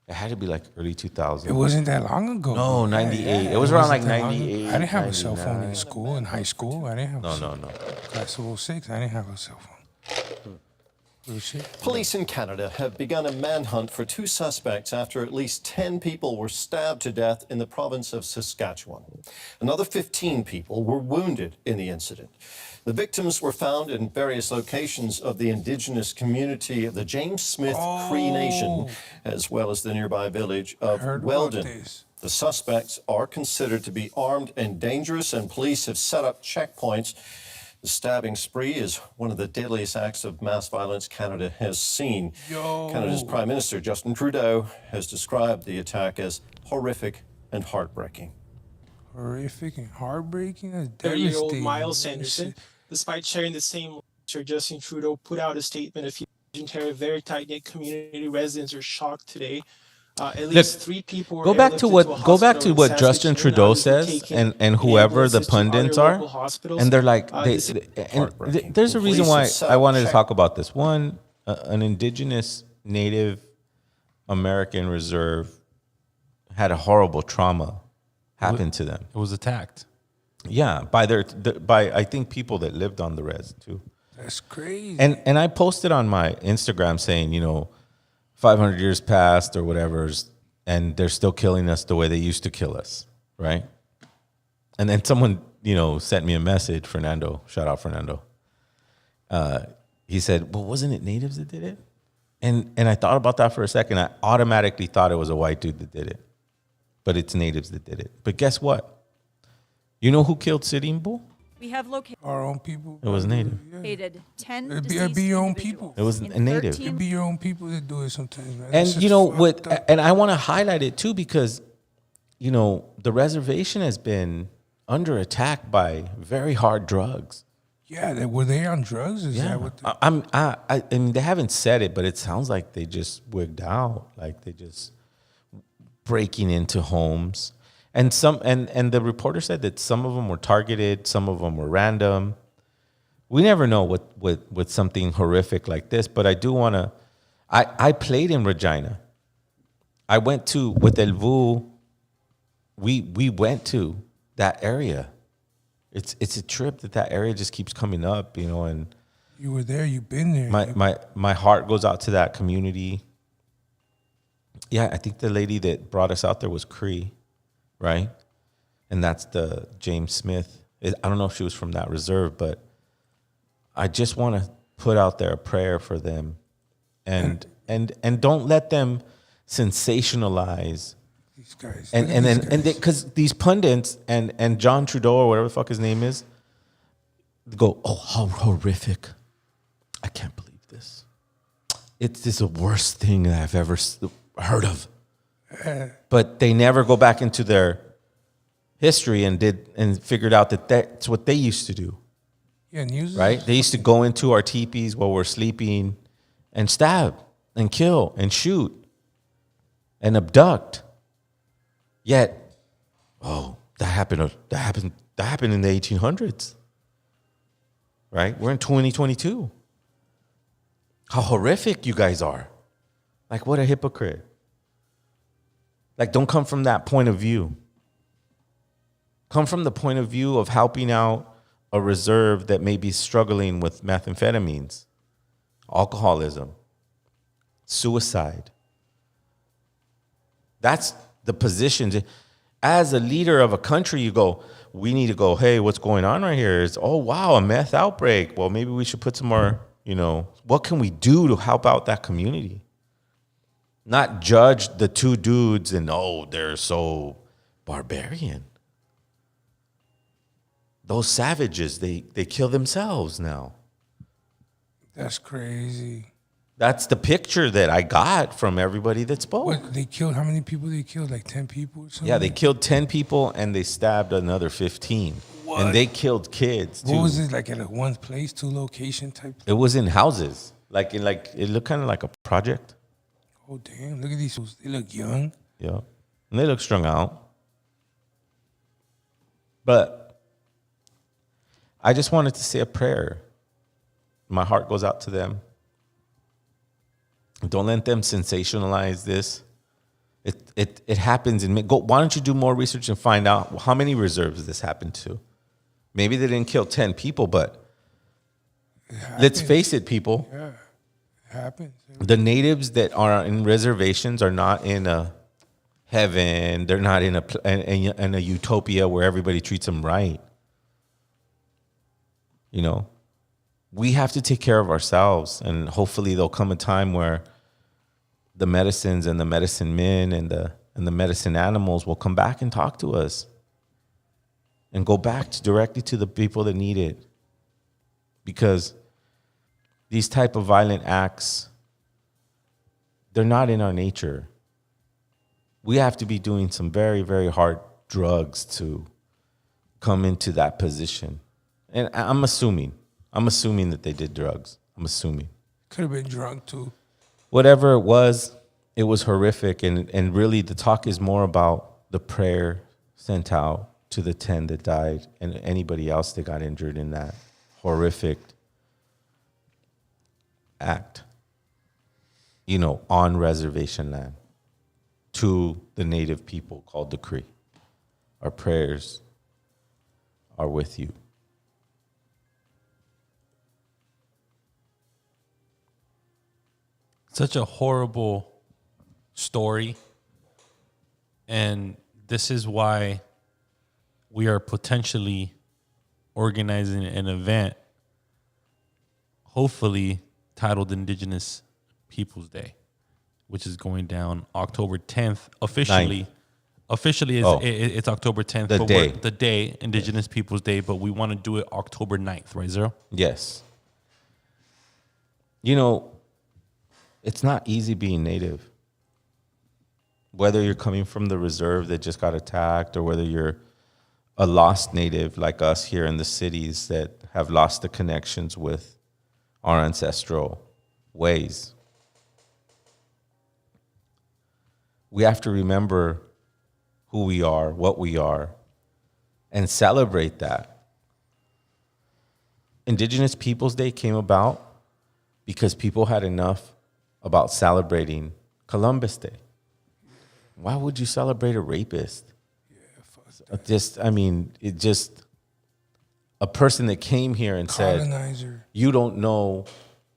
It had to be like early 2000s.
It wasn't that long ago.
No, 98. It was around like 98.
I didn't have a cell phone in school, in high school. I didn't have a
No.
Class of 06, I didn't have a cell phone.
Police in Canada have begun a manhunt for 2 suspects after at least 10 people were stabbed to death in the province of Saskatchewan. Another 15 people were wounded in the incident. The victims were found in various locations of the Indigenous community of the James Smith Cree Nation, as well as the nearby village of Weldon. The suspects are considered to be armed and dangerous, and police have set up checkpoints. The stabbing spree is one of the deadliest acts of mass violence Canada has seen. Canada's Prime Minister Justin Trudeau has described the attack as horrific and heartbreaking.
Horrific and heartbreaking. That's
30-year-old
devastating.
Miles Sanderson, despite sharing the same lecture, Justin Trudeau put out a statement a few entire very tight-knit community residents are shocked today. At least 3 people were
Go back to what Justin Trudeau says and whoever the pundits are, and they're like there's a reason why I wanted to talk about this. One, an Indigenous Native American reserve had a horrible trauma happen to them.
It was attacked.
Yeah, by I think people that lived on the res too.
That's crazy.
And I posted on my Instagram saying, 500 years passed or whatever, and they're still killing us the way they used to kill us, right? And then someone, sent me a message, Fernando, shout out Fernando. He said, well, wasn't it natives that did it? And I thought about that for a second. I automatically thought it was a white dude that did it, but it's natives that did it. But guess what? You know who killed Sitting Bull?
We have located
our own people.
It was native.
10
It'd be your own people.
It was a native.
It'd be your own people that do it sometimes, man.
And and I want to highlight it too because, the reservation has been under attack by very hard drugs.
Yeah, were they on drugs? Is that what
I mean, they haven't said it, but it sounds like they just wigged out, like they just breaking into homes. And the reporter said that some of them were targeted, some of them were random. We never know with something horrific like this, but I do want to. I played in Regina. I went with El Vuh. We went to that area. It's a trip that area just keeps coming up, and
you were there. You've been there.
My heart goes out to that community. Yeah, I think the lady that brought us out there was Cree. Right? And that's the James Smith. I don't know if she was from that reserve, but I just want to put out there a prayer for them. And don't let them sensationalize
these guys.
And because these pundits and John Trudeau or whatever the fuck his name is, go, oh, how horrific. I can't believe this. It's the worst thing that I've ever heard of. But they never go back into their history and figured out that that's what they used to do.
Yeah, news.
Right? They used to go into our teepees while we're sleeping and stab and kill and shoot and abduct. Yet, that happened in the 1800s. Right? We're in 2022. How horrific you guys are. Like, what a hypocrite. Like, don't come from that point of view. Come from the point of view of helping out a reserve that may be struggling with methamphetamines, alcoholism, suicide. That's the positions. As a leader of a country, you go, we need to go, hey, what's going on right here? It's, oh, wow, a meth outbreak. Well, maybe we should put some more, what can we do to help out that community? Not judge the two dudes and, oh, they're so barbarian. Those savages, they kill themselves now.
That's crazy.
That's the picture that I got from everybody that spoke.
What, they killed, how many people they killed? Like 10 people or something?
Yeah, they killed 10 people and they stabbed another 15.
What?
And they killed kids too.
What was it, like at a one place, two location type thing?
It was in houses. It looked kind of like a project.
Oh, damn. Look at these. They look young.
Yeah. And they look strung out. But I just wanted to say a prayer. My heart goes out to them. Don't let them sensationalize this. It happens. Why don't you do more research and find out how many reserves this happened to? Maybe they didn't kill 10 people, but let's face it, people.
Yeah, it happens.
The natives that are in reservations are not in a heaven. They're not in a utopia where everybody treats them right. We have to take care of ourselves, and hopefully there'll come a time where the medicines and the medicine men and the medicine animals will come back and talk to us and go back directly to the people that need it. Because these type of violent acts, they're not in our nature. We have to be doing some very, very hard drugs to come into that position. And I'm assuming that they did drugs. I'm assuming.
Could have been drunk too.
Whatever it was horrific. And really the talk is more about the prayer sent out to the 10 that died and anybody else that got injured in that horrific act, on reservation land to the native people called the Cree. Our prayers are with you.
Such a horrible story. And this is why we are potentially organizing an event, hopefully titled Indigenous Peoples Day, which is going down October 10th. Officially, it's October 10th. The day, Indigenous Peoples Day, but we want to do it October 9th, right, Zero?
Yes. It's not easy being native. Whether you're coming from the reserve that just got attacked or whether you're a lost native like us here in the cities that have lost the connections with our ancestral ways. We have to remember who we are, what we are, and celebrate that. Indigenous Peoples Day came about because people had enough about celebrating Columbus Day. Why would you celebrate a rapist? A person that came here and
colonizer.
Said, you don't know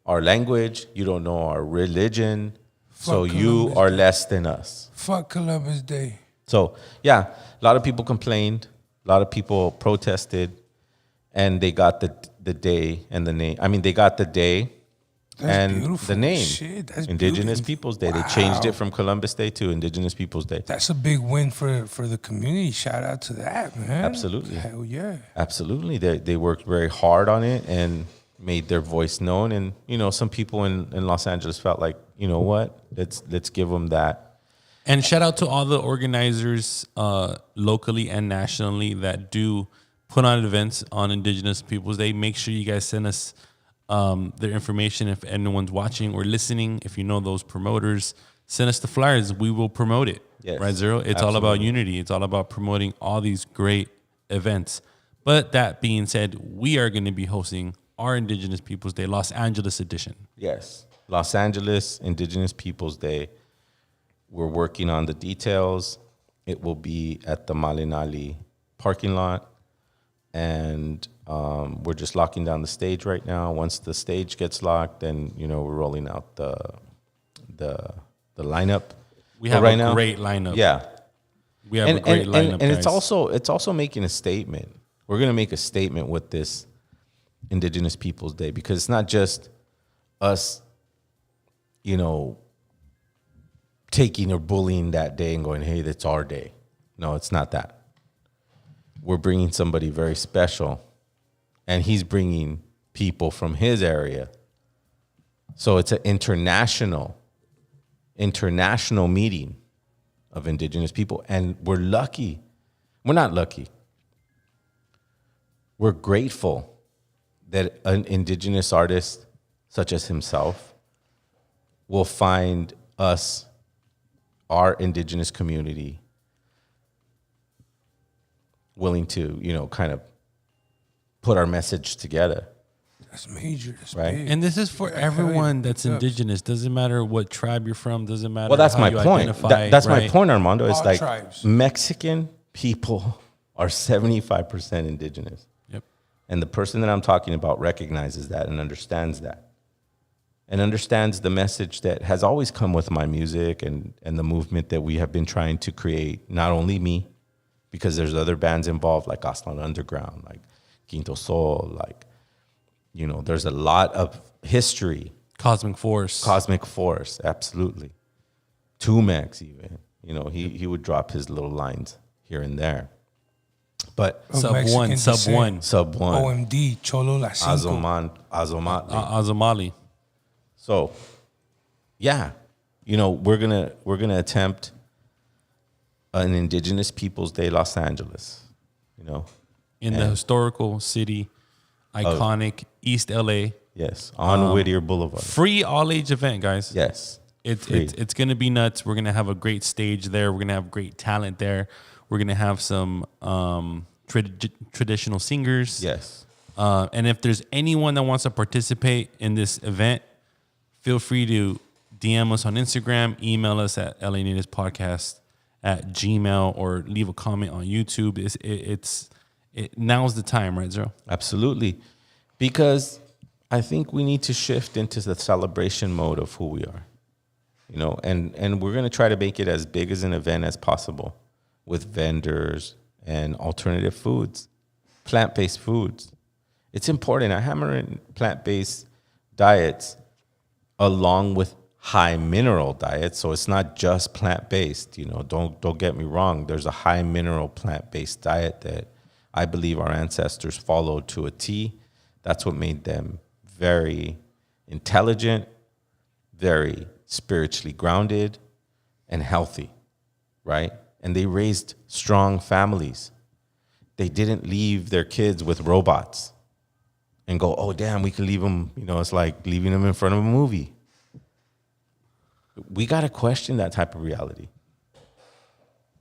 our language, you don't know our religion, so you are less than us.
Fuck Columbus Day.
So, yeah, a lot of people complained, a lot of people protested, and they got the day and the name. They got the day.
That's
and
beautiful.
The name,
Shit, that's
Indigenous
beautiful.
Peoples Day.
Wow.
They changed it from Columbus Day to Indigenous Peoples Day.
That's a big win for the community. Shout out to that, man.
Absolutely.
Hell yeah.
Absolutely. They worked very hard on it and made their voice known. And, some people in Los Angeles felt like, you know what, let's give them that.
And shout out to all the organizers locally and nationally that do put on events on Indigenous Peoples Day. Make sure you guys send us their information if anyone's watching or listening. If you know those promoters, send us the flyers. We will promote it.
Yes,
right, Zero? It's
absolutely.
all about unity. It's all about promoting all these great events. But that being said, we are going to be hosting our Indigenous Peoples Day Los Angeles edition.
Yes. Los Angeles Indigenous Peoples Day. We're working on the details. It will be at the Malinali parking lot. And we're just locking down the stage right now. Once the stage gets locked, then we're rolling out the lineup.
We have
right
a
now,
great lineup.
Yeah,
We have a great lineup,
and
guys.
it's also making a statement. We're gonna make a statement with this Indigenous Peoples Day, because it's not just us, you know, taking or bullying that day and going, hey, that's our day. No, it's not that. We're bringing somebody very special, and he's bringing people from his area. So it's an international meeting of Indigenous people. And we're lucky. We're not lucky. We're grateful that an Indigenous artist such as himself will find us, our Indigenous community, willing to, you know, kind of put our message together.
That's major. That's
right.
big.
And this is for everyone that's Indigenous. Doesn't matter what tribe you're from. Doesn't matter.
Well, that's
how
my
you
point.
Identify,
That's
right?
my point, Armando. It's
All
like
tribes.
Mexican people are 75% Indigenous.
Yep.
And the person that I'm talking about recognizes that and understands that. And understands the message that has always come with my music and the movement that we have been trying to create. Not only me, because there's other bands involved like Aslan Underground, like Quinto Sol, like, you know, there's a lot of history.
Cosmic Force,
absolutely. Tumex even, you know, he would drop his little lines here and there. But
Sub One,
OMD, Cholo La Cinco.
Azomali.
So, yeah, you know, we're gonna attempt an Indigenous Peoples Day, Los Angeles, you know,
in the historical city, iconic East LA.
Yes, on Whittier Boulevard.
Free all age event, guys.
Yes,
it's gonna be nuts. We're gonna have a great stage there. We're gonna have great talent there. We're gonna have some traditional singers.
Yes,
and if there's anyone that wants to participate in this event, feel free to DM us on Instagram, email us at lanativespodcast@gmail.com, or leave a comment on YouTube. Now's the time, right, Zero?
Absolutely. Because I think we need to shift into the celebration mode of who we are, you know, and we're going to try to make it as big as an event as possible with vendors and alternative foods, plant-based foods. It's important. I hammer in plant-based diets along with high mineral diets. So it's not just plant-based, you know, don't get me wrong. There's a high mineral plant-based diet that I believe our ancestors followed to a T. That's what made them very intelligent, very spiritually grounded, and healthy, right? And they raised strong families. They didn't leave their kids with robots and go, oh, damn, we can leave them, you know, it's like leaving them in front of a movie. We got to question that type of reality,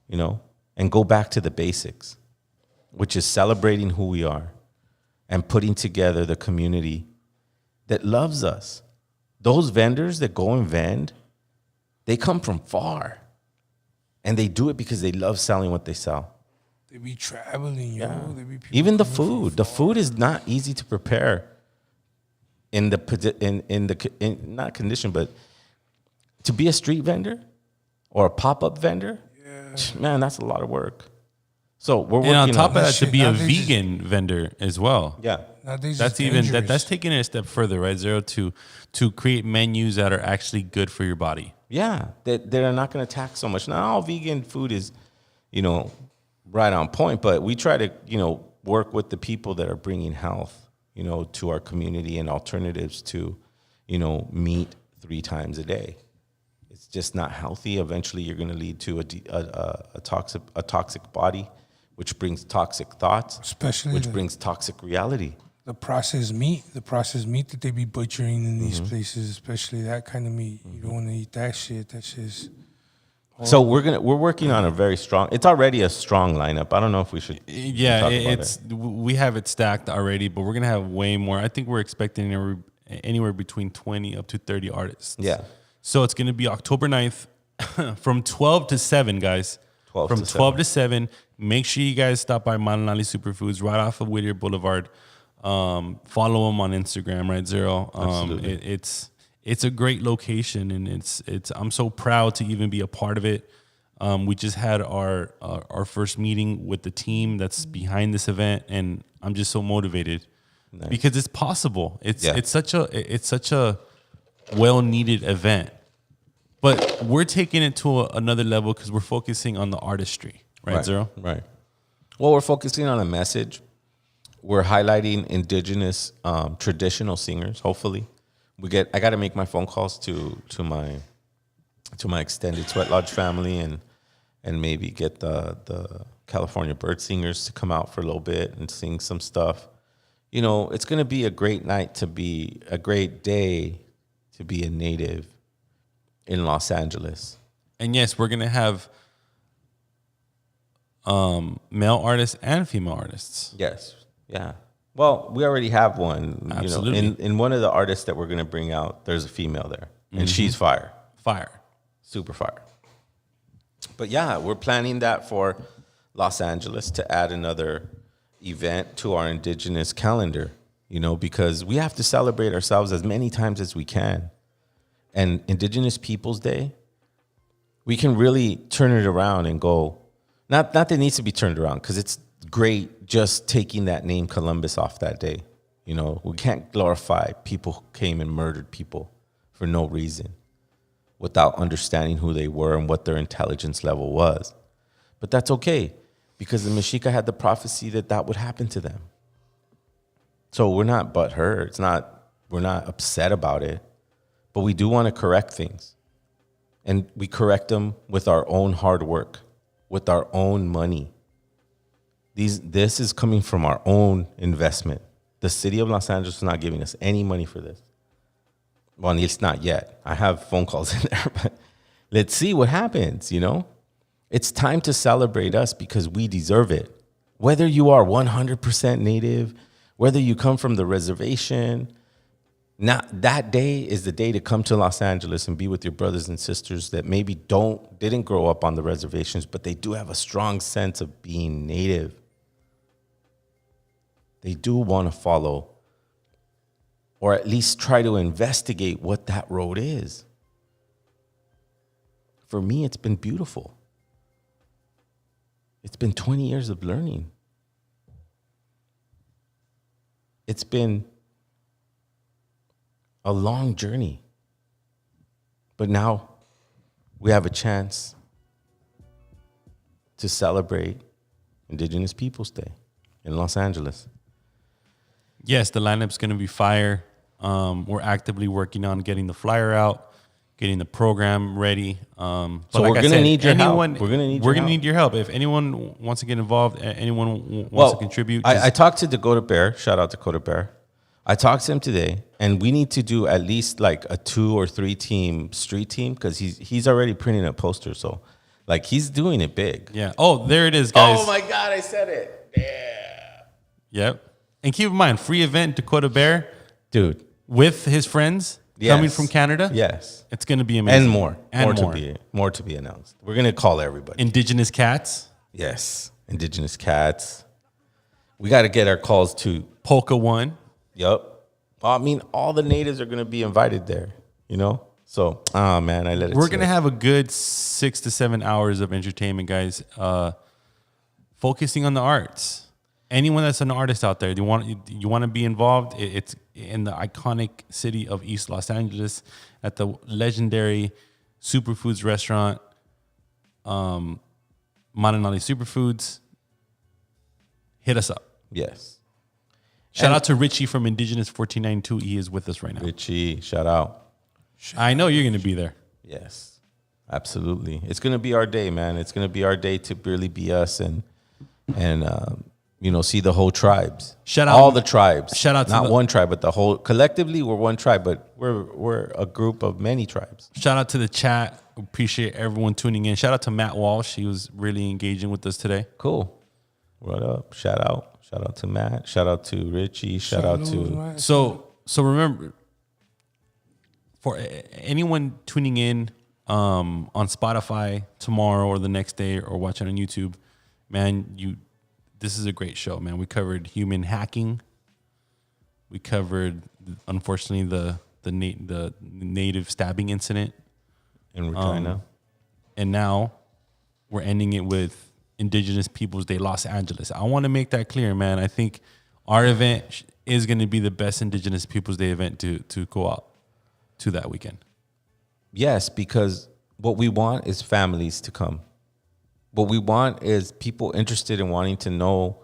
you know, and go back to the basics, which is celebrating who we are and putting together the community that loves us. Those vendors that go and vend, they come from far, and they do it because they love selling what they sell.
They be traveling, yo.
Yeah.
They be
Even the food. The food is not easy to prepare in not condition, but to be a street vendor or a pop-up vendor, man, that's a lot of work. So we're working
on top of that,
shit,
to be a
nowadays
vegan vendor as well.
Yeah,
Nowadays
that's
it's
even
dangerous.
that's taking it a step further, right, Zero? To create menus that are actually good for your body.
Yeah, that they're not going to tax so much. Not all vegan food is, you know, right on point, but we try to, you know, work with the people that are bringing health, you know, to our community and alternatives to, you know, meat 3 times a day. It's just not healthy. Eventually, you're going to lead to a toxic body, which brings toxic thoughts,
Especially
which brings toxic reality.
The processed meat that they be butchering in these places, especially that kind of meat. You don't want to eat that shit. That shit's horrible.
So we're working on a very strong. It's already a strong lineup. I don't know if we should.
Yeah,
talk about
we have it stacked already, but we're gonna have way more. I think we're expecting anywhere between 20 up to 30 artists.
Yeah.
So it's gonna be October 9th from 12 to 7, guys. From 12 to 7. Make sure you guys stop by Malanali Superfoods right off of Whittier Boulevard. Follow them on Instagram, right, Zero?
Absolutely.
It's a great location, and it's I'm so proud to even be a part of it. We just had our first meeting with the team that's behind this event, and I'm just so motivated because it's possible. It's such a well needed event, but we're taking it to another level because we're focusing on the artistry, right, Zero?
Right. Well, we're focusing on a message. We're highlighting indigenous traditional singers. Hopefully, I got to make my phone calls to my extended Sweat Lodge family and maybe get the California bird singers to come out for a little bit and sing some stuff. You know, it's going to be a great night a great day to be a native in Los Angeles.
And yes, we're going to have male artists and female artists.
Yes. Yeah. Well, we already have one.
Absolutely.
You know, in one of the artists that we're going to bring out, there's a female there, and she's fire.
Fire.
Super fire. But yeah, we're planning that for Los Angeles to add another event to our indigenous calendar, you know, because we have to celebrate ourselves as many times as we can. And Indigenous Peoples Day, we can really turn it around and go, not that it needs to be turned around, because it's great just taking that name Columbus off that day. You know, we can't glorify people who came and murdered people for no reason, without understanding who they were and what their intelligence level was. But that's okay, because the Mexica had the prophecy that would happen to them. So we're not butthurt. We're not upset about it, but we do want to correct things. And we correct them with our own hard work, with our own money. This is coming from our own investment. The city of Los Angeles is not giving us any money for this. Well, it's not yet. I have phone calls in there, but let's see what happens, you know? It's time to celebrate us because we deserve it. Whether you are 100% native, whether you come from the reservation, that day is the day to come to Los Angeles and be with your brothers and sisters that maybe didn't grow up on the reservations, but they do have a strong sense of being native. They do want to follow, or at least try to investigate what that road is. For me, it's been beautiful. It's been 20 years of learning. It's been a long journey. But now we have a chance to celebrate Indigenous Peoples Day in Los Angeles.
Yes, the lineup's going to be fire. We're actively working on getting the flyer out, getting the program ready. But
so we're going to need your help. We're going to
need your help. If anyone wants to get involved, anyone wants to contribute.
I talked to Dakota Bear. Shout out Dakota Bear. I talked to him today, and we need to do at least like a 2 or 3 team street team because he's already printing a poster. So like he's doing it big.
Yeah. Oh, there it is, guys.
Oh my God, I said it. Yeah.
Yep. And keep in mind, free event, Dakota Bear.
Dude.
With his friends coming from Canada.
Yes.
It's going to be amazing.
And more. More to be announced. We're going to call everybody.
Indigenous cats.
Yes. Indigenous cats. We got to get our calls to
Polka One.
Yep. I mean, all the natives are going to be invited there, you know? So, man, I let it
We're going to have a good 6 to 7 hours of entertainment, guys. Focusing on the arts. Anyone that's an artist out there, you want to be involved, it's in the iconic city of East Los Angeles at the legendary Superfoods restaurant, Mananali Superfoods. Hit us up.
Yes.
Shout out to Richie from Indigenous 1492. He is with us right now.
Richie, shout out.
I know you're going to be there.
Yes, absolutely. It's going to be our day, man. It's going to be our day to really be us and see the whole tribes.
Shout out
all the tribes.
Shout out to
not one tribe, but the whole. Collectively, we're one tribe, but we're a group of many tribes.
Shout out to the chat. Appreciate everyone tuning in. Shout out to Matt Walsh. He was really engaging with us today.
Cool. What up? Shout out to Matt. Shout out to Richie. Shout out to.
So remember, for anyone tuning in on Spotify tomorrow or the next day or watching on YouTube, man, this is a great show, man. We covered human hacking. We covered, unfortunately, the native stabbing incident
in Regina,
and now we're ending it with Indigenous Peoples Day Los Angeles. I want to make that clear, man. I think our event is going to be the best Indigenous Peoples Day event to go out to that weekend.
Yes, because what we want is families to come. What we want is people interested in wanting to know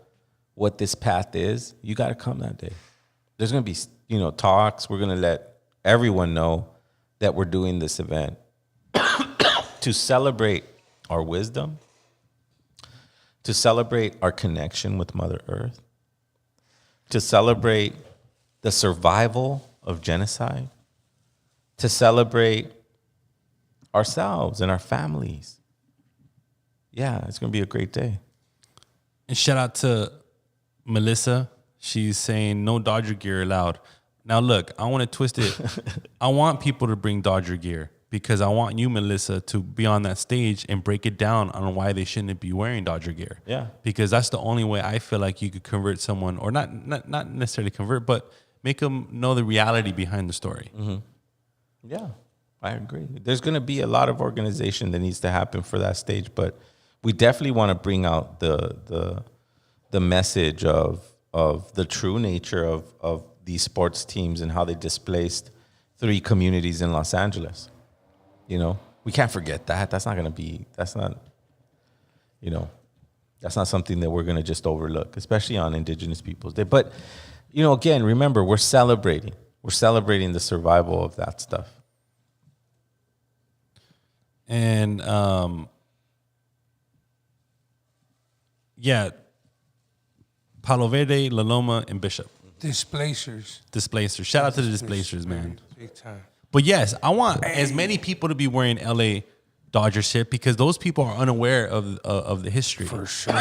what this path is. You got to come that day. There's going to be, talks. We're going to let everyone know that we're doing this event to celebrate our wisdom, to celebrate our connection with Mother Earth, to celebrate the survival of genocide, to celebrate ourselves and our families. Yeah, it's going to be a great day.
And shout out to Melissa. She's saying no Dodger gear allowed. Now, look, I want to twist it. I want people to bring Dodger gear because I want you, Melissa, to be on that stage and break it down on why they shouldn't be wearing Dodger gear.
Yeah.
Because that's the only way I feel like you could convert someone, or not necessarily convert, but make them know the reality behind the story.
Mm-hmm. Yeah, I agree. There's going to be a lot of organization that needs to happen for that stage, but we definitely want to bring out the message of the true nature of these sports teams and how they displaced 3 communities in Los Angeles. We can't forget that. That's not something that we're going to just overlook, especially on Indigenous Peoples Day. But, again, remember, we're celebrating the survival of that stuff.
And, Palo Verde, La Loma, and Bishop.
Displacers.
Shout out to the displacers, man.
Big time.
But yes, I want as many people to be wearing LA Dodger shit because those people are unaware of the history.
For sure.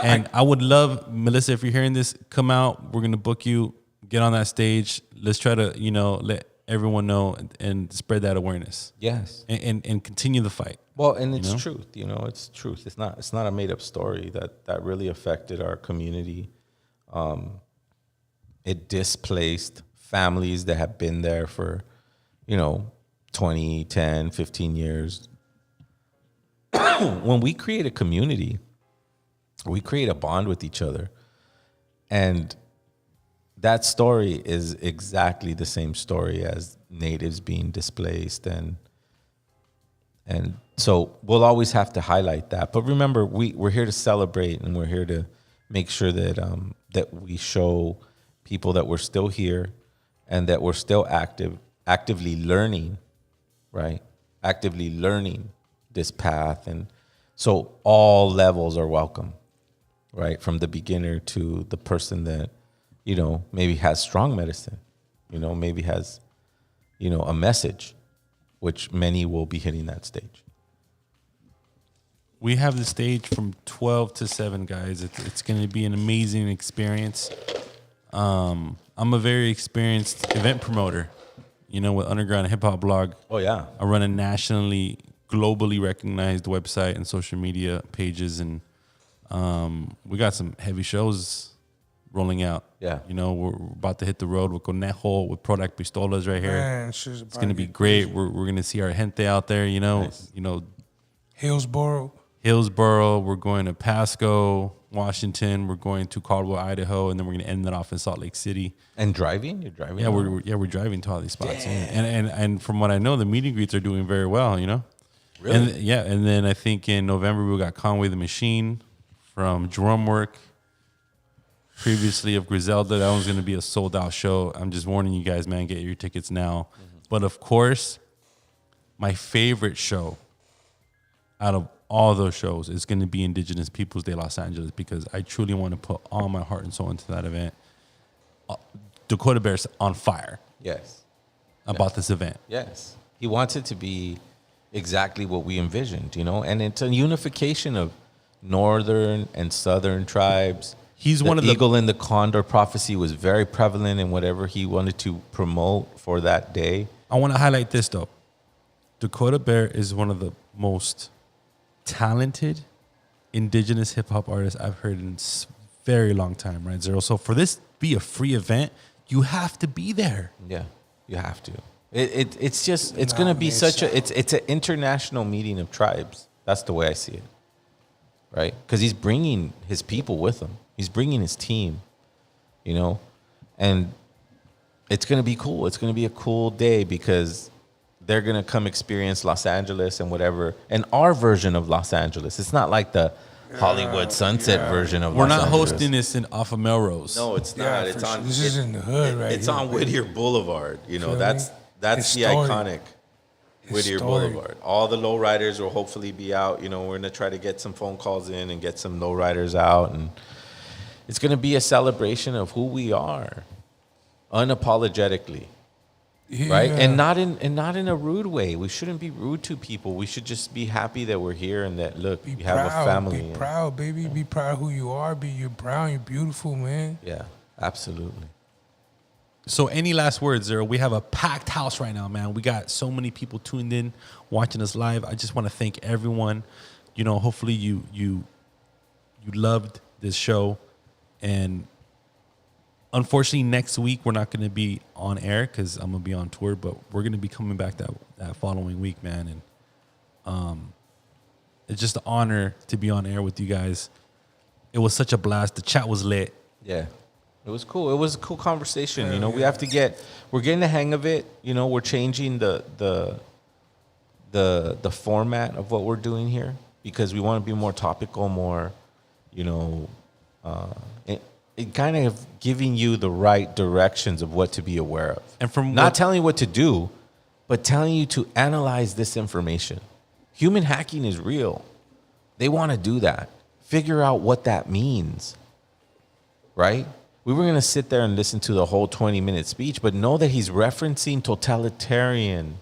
And I would love, Melissa, if you're hearing this, come out. We're going to book you. Get on that stage. Let's try to, let everyone know and spread that awareness.
Yes.
And continue the fight.
Well, and it's truth. It's truth. It's not a made up story that really affected our community. It displaced families that have been there for, 20, 10, 15 years. When we create a community, we create a bond with each other. And that story is exactly the same story as natives being displaced. And so we'll always have to highlight that. But remember, we're here to celebrate, and we're here to make sure that that we show people that we're still here and that we're still actively learning, right? Actively learning this path. And so all levels are welcome, right? From the beginner to the person that, maybe has strong medicine, maybe has, a message, which many will be hitting that stage.
We have the stage from 12 to 7, guys. It's going to be an amazing experience. I'm a very experienced event promoter, with Underground Hip Hop Blog.
Oh, yeah.
I run a nationally, globally recognized website and social media pages, and we got some heavy shows rolling out.
Yeah.
We're about to hit the road with Conejo, with Product Pistolas right here.
Man,
it's going to be great. We're going to see our gente out there,
Nice.
Hillsboro.
We're going to Pasco, Washington. We're going to Caldwell, Idaho, and then we're going to end that off in Salt Lake City.
And driving? You're driving?
Yeah, we're driving to all these spots. And from what I know, the meet and greets are doing very well.
Really?
And then I think in November we got Conway the Machine from Drumwork. Previously of Griselda, that one's going to be a sold out show. I'm just warning you guys, man, get your tickets now. Mm-hmm. But of course, my favorite show out of all those shows is going to be Indigenous Peoples Day Los Angeles, because I truly want to put all my heart and soul into that event. Dakota Bear's on fire.
Yes.
About this event.
Yes. He wants it to be exactly what we envisioned, and it's a unification of northern and southern tribes.
He's one of
the eagle and the condor prophecy was very prevalent in whatever he wanted to promote for that day.
I want to highlight this though. Dakota Bear is one of the most talented Indigenous hip hop artists I've heard in a very long time, right, Zero? So for this to be a free event, you have to be there.
Yeah, you have to. It's going to be it's an international meeting of tribes. That's the way I see it. right? Because he's bringing his people with him. He's bringing his team, you know, and it's going to be cool. It's going to be a cool day because they're going to come experience Los Angeles and whatever, and our version of Los Angeles. It's not like the Hollywood Sunset version of
We're
Los
not
Angeles.
hosting this in off of Melrose.
No, it's not. It's on.
This is in the hood, right?
It's
here,
on
man.
Whittier Boulevard. You know,
Feel
that's
me?
the
Historic.
iconic Whittier
Historic.
Boulevard. All the lowriders will hopefully be out. You know, we're gonna try to get some phone calls in and get some lowriders out, and it's gonna be a celebration of who we are, unapologetically. Right,
Yeah.
and not in a rude way. We shouldn't be rude to people. We should just be happy that we're here and that look, we have a family.
Be proud, baby. Be proud of who you are. You're proud. You're beautiful, man.
Yeah, absolutely.
So any last words, Zero? We have a packed house right now, man. We got so many people tuned in, watching us live. I just want to thank everyone. You know, hopefully you loved this show, and unfortunately, next week we're not going to be on air because I'm going to be on tour, but we're going to be coming back that following week, man. And it's just an honor to be on air with you guys. It was such a blast. The chat was lit.
Yeah, it was cool. It was a cool conversation. You know, we're getting the hang of it. You know, we're changing the format of what we're doing here because we want to be more topical, more, you know, it kind of giving you the right directions of what to be aware of.
And from
not telling you what to do, but telling you to analyze this information. Human hacking is real. They want to do that. Figure out what that means, right? We were going to sit there and listen to the whole 20-minute speech, but know that he's referencing totalitarian,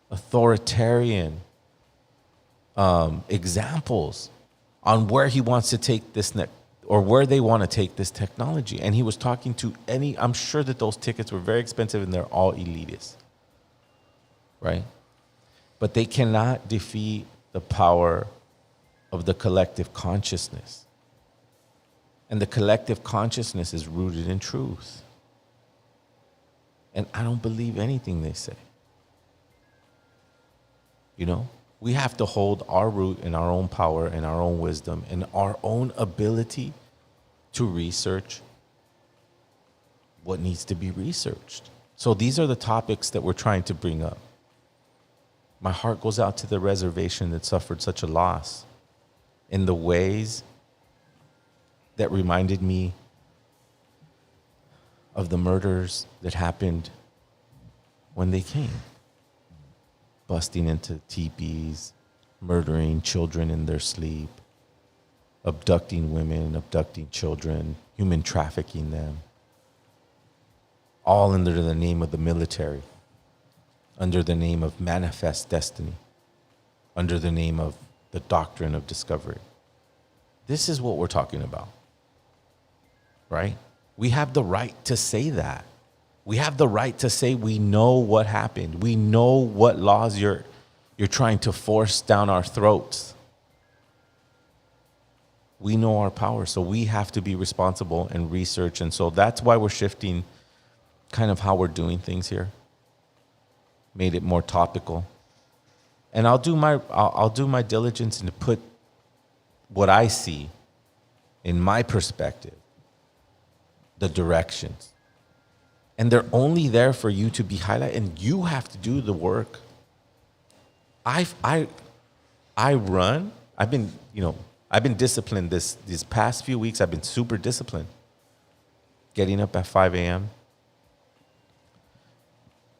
authoritarian examples on where he wants to take this or where they want to take this technology. And he was talking to I'm sure that those tickets were very expensive and they're all elitist, right? But they cannot defeat the power of the collective consciousness. And the collective consciousness is rooted in truth. And I don't believe anything they say. You know? We have to hold our root in our own power and our own wisdom and our own ability to research what needs to be researched. So these are the topics that we're trying to bring up. My heart goes out to the reservation that suffered such a loss in the ways that reminded me of the murders that happened when they came. Busting into teepees, murdering children in their sleep, abducting women, abducting children, human trafficking them, all under the name of the military, under the name of manifest destiny, under the name of the doctrine of discovery. This is what we're talking about, right? We have the right to say that. We have the right to say we know what happened. We know what laws you're trying to force down our throats. We know our power, so we have to be responsible and research. And so that's why we're shifting kind of how we're doing things here. Made it more topical. And I'll do my diligence and to put what I see in my perspective, the directions. And they're only there for you to be highlighted, and you have to do the work. I've been disciplined these past few weeks. I've been super disciplined. Getting up at 5 a.m.,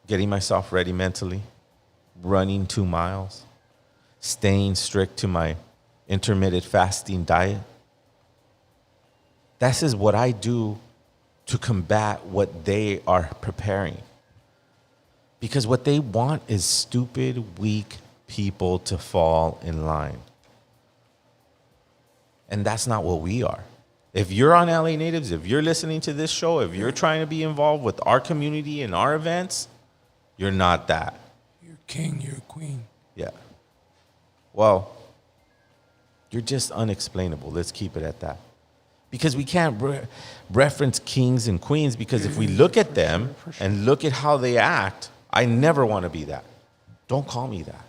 getting myself ready mentally, running 2 miles, staying strict to my intermittent fasting diet. This is what I do to combat what they are preparing. Because what they want is stupid, weak people to fall in line. And that's not what we are. If you're on LA Natives, if you're listening to this show, if you're trying to be involved with our community and our events, you're not that.
You're a king, you're a queen.
Yeah. Well, you're just unexplainable. Let's keep it at that. Because we can't reference kings and queens, because if we look at them and look at how they act, I never want to be that. Don't call me that.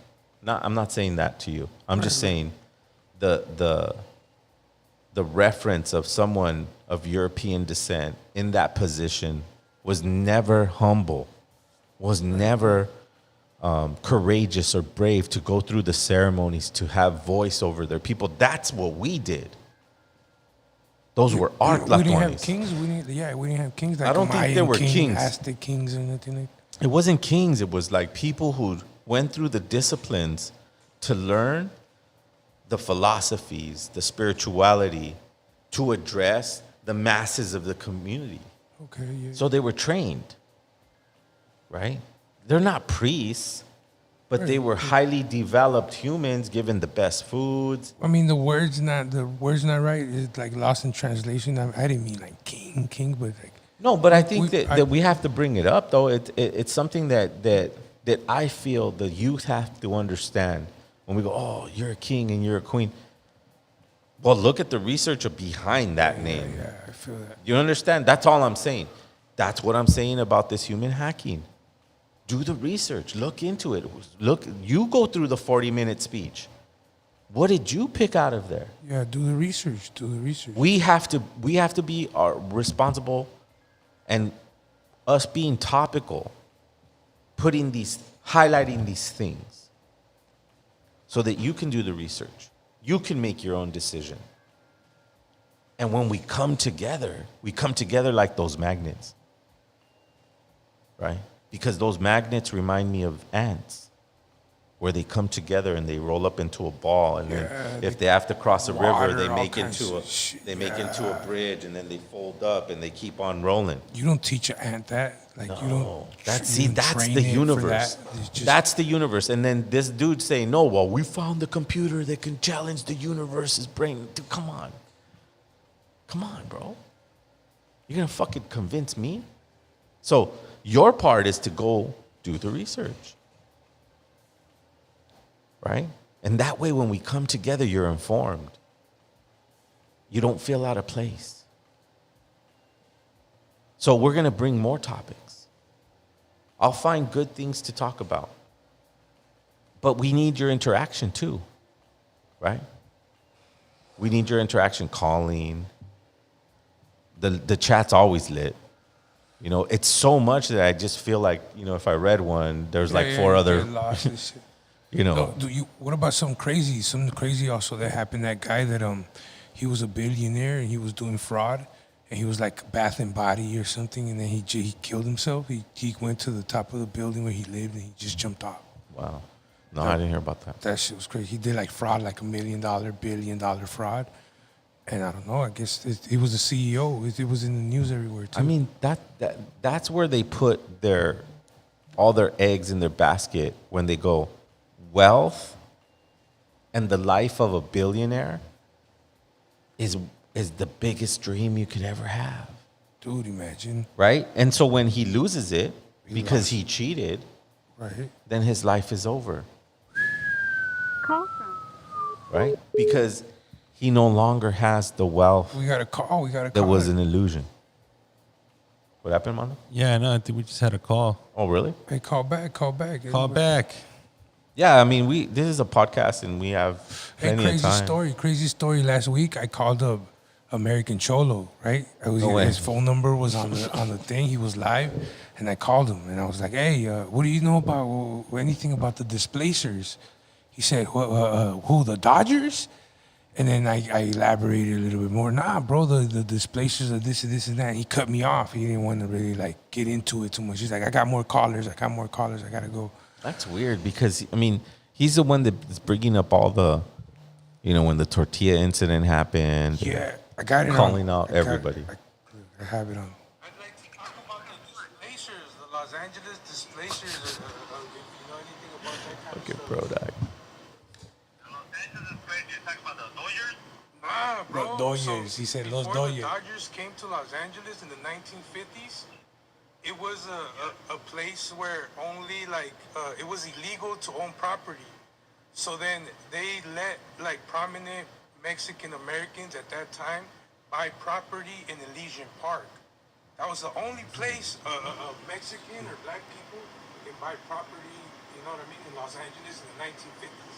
I'm not saying that to you. I'm just saying the the reference of someone of European descent in that position was never humble, was never courageous or brave to go through the ceremonies, to have voice over their people. That's what we did. Those were our
We didn't have kings. We didn't have kings. Like
I don't think there were kings.
Aztec kings or anything like that.
It wasn't kings. It was like people who went through the disciplines to learn the philosophies, the spirituality, to address the masses of the community.
Okay, yeah.
So they were trained, right? They're not priests, but they were highly developed humans given the best foods.
I mean, the word's not right. It's like lost in translation. I didn't mean like king, but like.
No, but I think that we have to bring it up, though. It's something that I feel the youth have to understand when we go, oh, you're a king and you're a queen. Well, look at the research behind that name.
Yeah, I feel that.
You understand? That's all I'm saying. That's what I'm saying about this human hacking. Do the research. Look into it. You go through the 40-minute speech. What did you pick out of there?
Yeah, do the research.
We have to be responsible, and us being topical, highlighting these things, so that you can do the research. You can make your own decision. And when we come together like those magnets, right? Because those magnets remind me of ants, where they come together and they roll up into a ball, and then if they have to cross a river, they make into a bridge, and then they fold up and they keep on rolling.
You don't teach an ant that. Like you don't.
That's the universe. That's the universe. And then this dude saying, "No, well, we found the computer that can challenge the universe's brain." Dude, come on, bro. You're gonna fucking convince me? So your part is to go do the research, right? And that way, when we come together, you're informed. You don't feel out of place. So we're gonna bring more topics. I'll find good things to talk about. But we need your interaction too, right? We need your interaction, calling. The chat's always lit. You know, it's so much that I just feel like, you know, if I read one, there's like four other, you know.
What about something crazy? Something crazy also that happened. That guy that he was a billionaire and he was doing fraud. And he was like Bath and Body or something, and then he killed himself. He went to the top of the building where he lived, and he just jumped off.
Wow. No, I didn't hear about that.
That shit was crazy. He did like fraud, like $1 million, $1 billion fraud. And I don't know, I guess he was the CEO. It was in the news everywhere, too.
I mean, that's where they put all their eggs in their basket when they go, wealth and the life of a billionaire is the biggest dream you could ever have.
Dude, imagine.
Right? And so when he loses it because he cheated,
right,
then his life is over.
Call from.
Right? Because he no longer has the wealth.
We got a call.
That was an illusion. What happened, Mando?
Yeah, no, I think we just had a call.
Oh, really?
Hey, call back.
Call back.
Yeah, I mean, this is a podcast and we have plenty of time.
Crazy story. Last week, I called up American Cholo, right? His phone number was on the thing. He was live, and I called him, and I was like, "Hey, what do you know about anything about the Displacers?" He said, "Who? The Dodgers?" And then I elaborated a little bit more. Nah, bro, the Displacers are this and this and that. And he cut me off. He didn't want to really like get into it too much. He's like, "I got more callers. I gotta go."
That's weird because I mean, he's the one that's bringing up all the, you know, when the tortilla incident happened.
Yeah. I got it
calling out everybody.
I have it on.
I'd like to talk about the Displacers, the Los Angeles Displacers. If you know anything about that kind
Okay,
of stuff.
bro, that.
Nah, bro.
Los Dodgers. He said Los
Before
Dodgers.
the Dodgers came to Los Angeles in the 1950s, it was a place where only it was illegal to own property. So then they let like prominent Mexican Americans at that time buy property in Elysian Park. That was the only place a Mexican or black people can buy property, you know what I mean, in Los Angeles in the 1950s.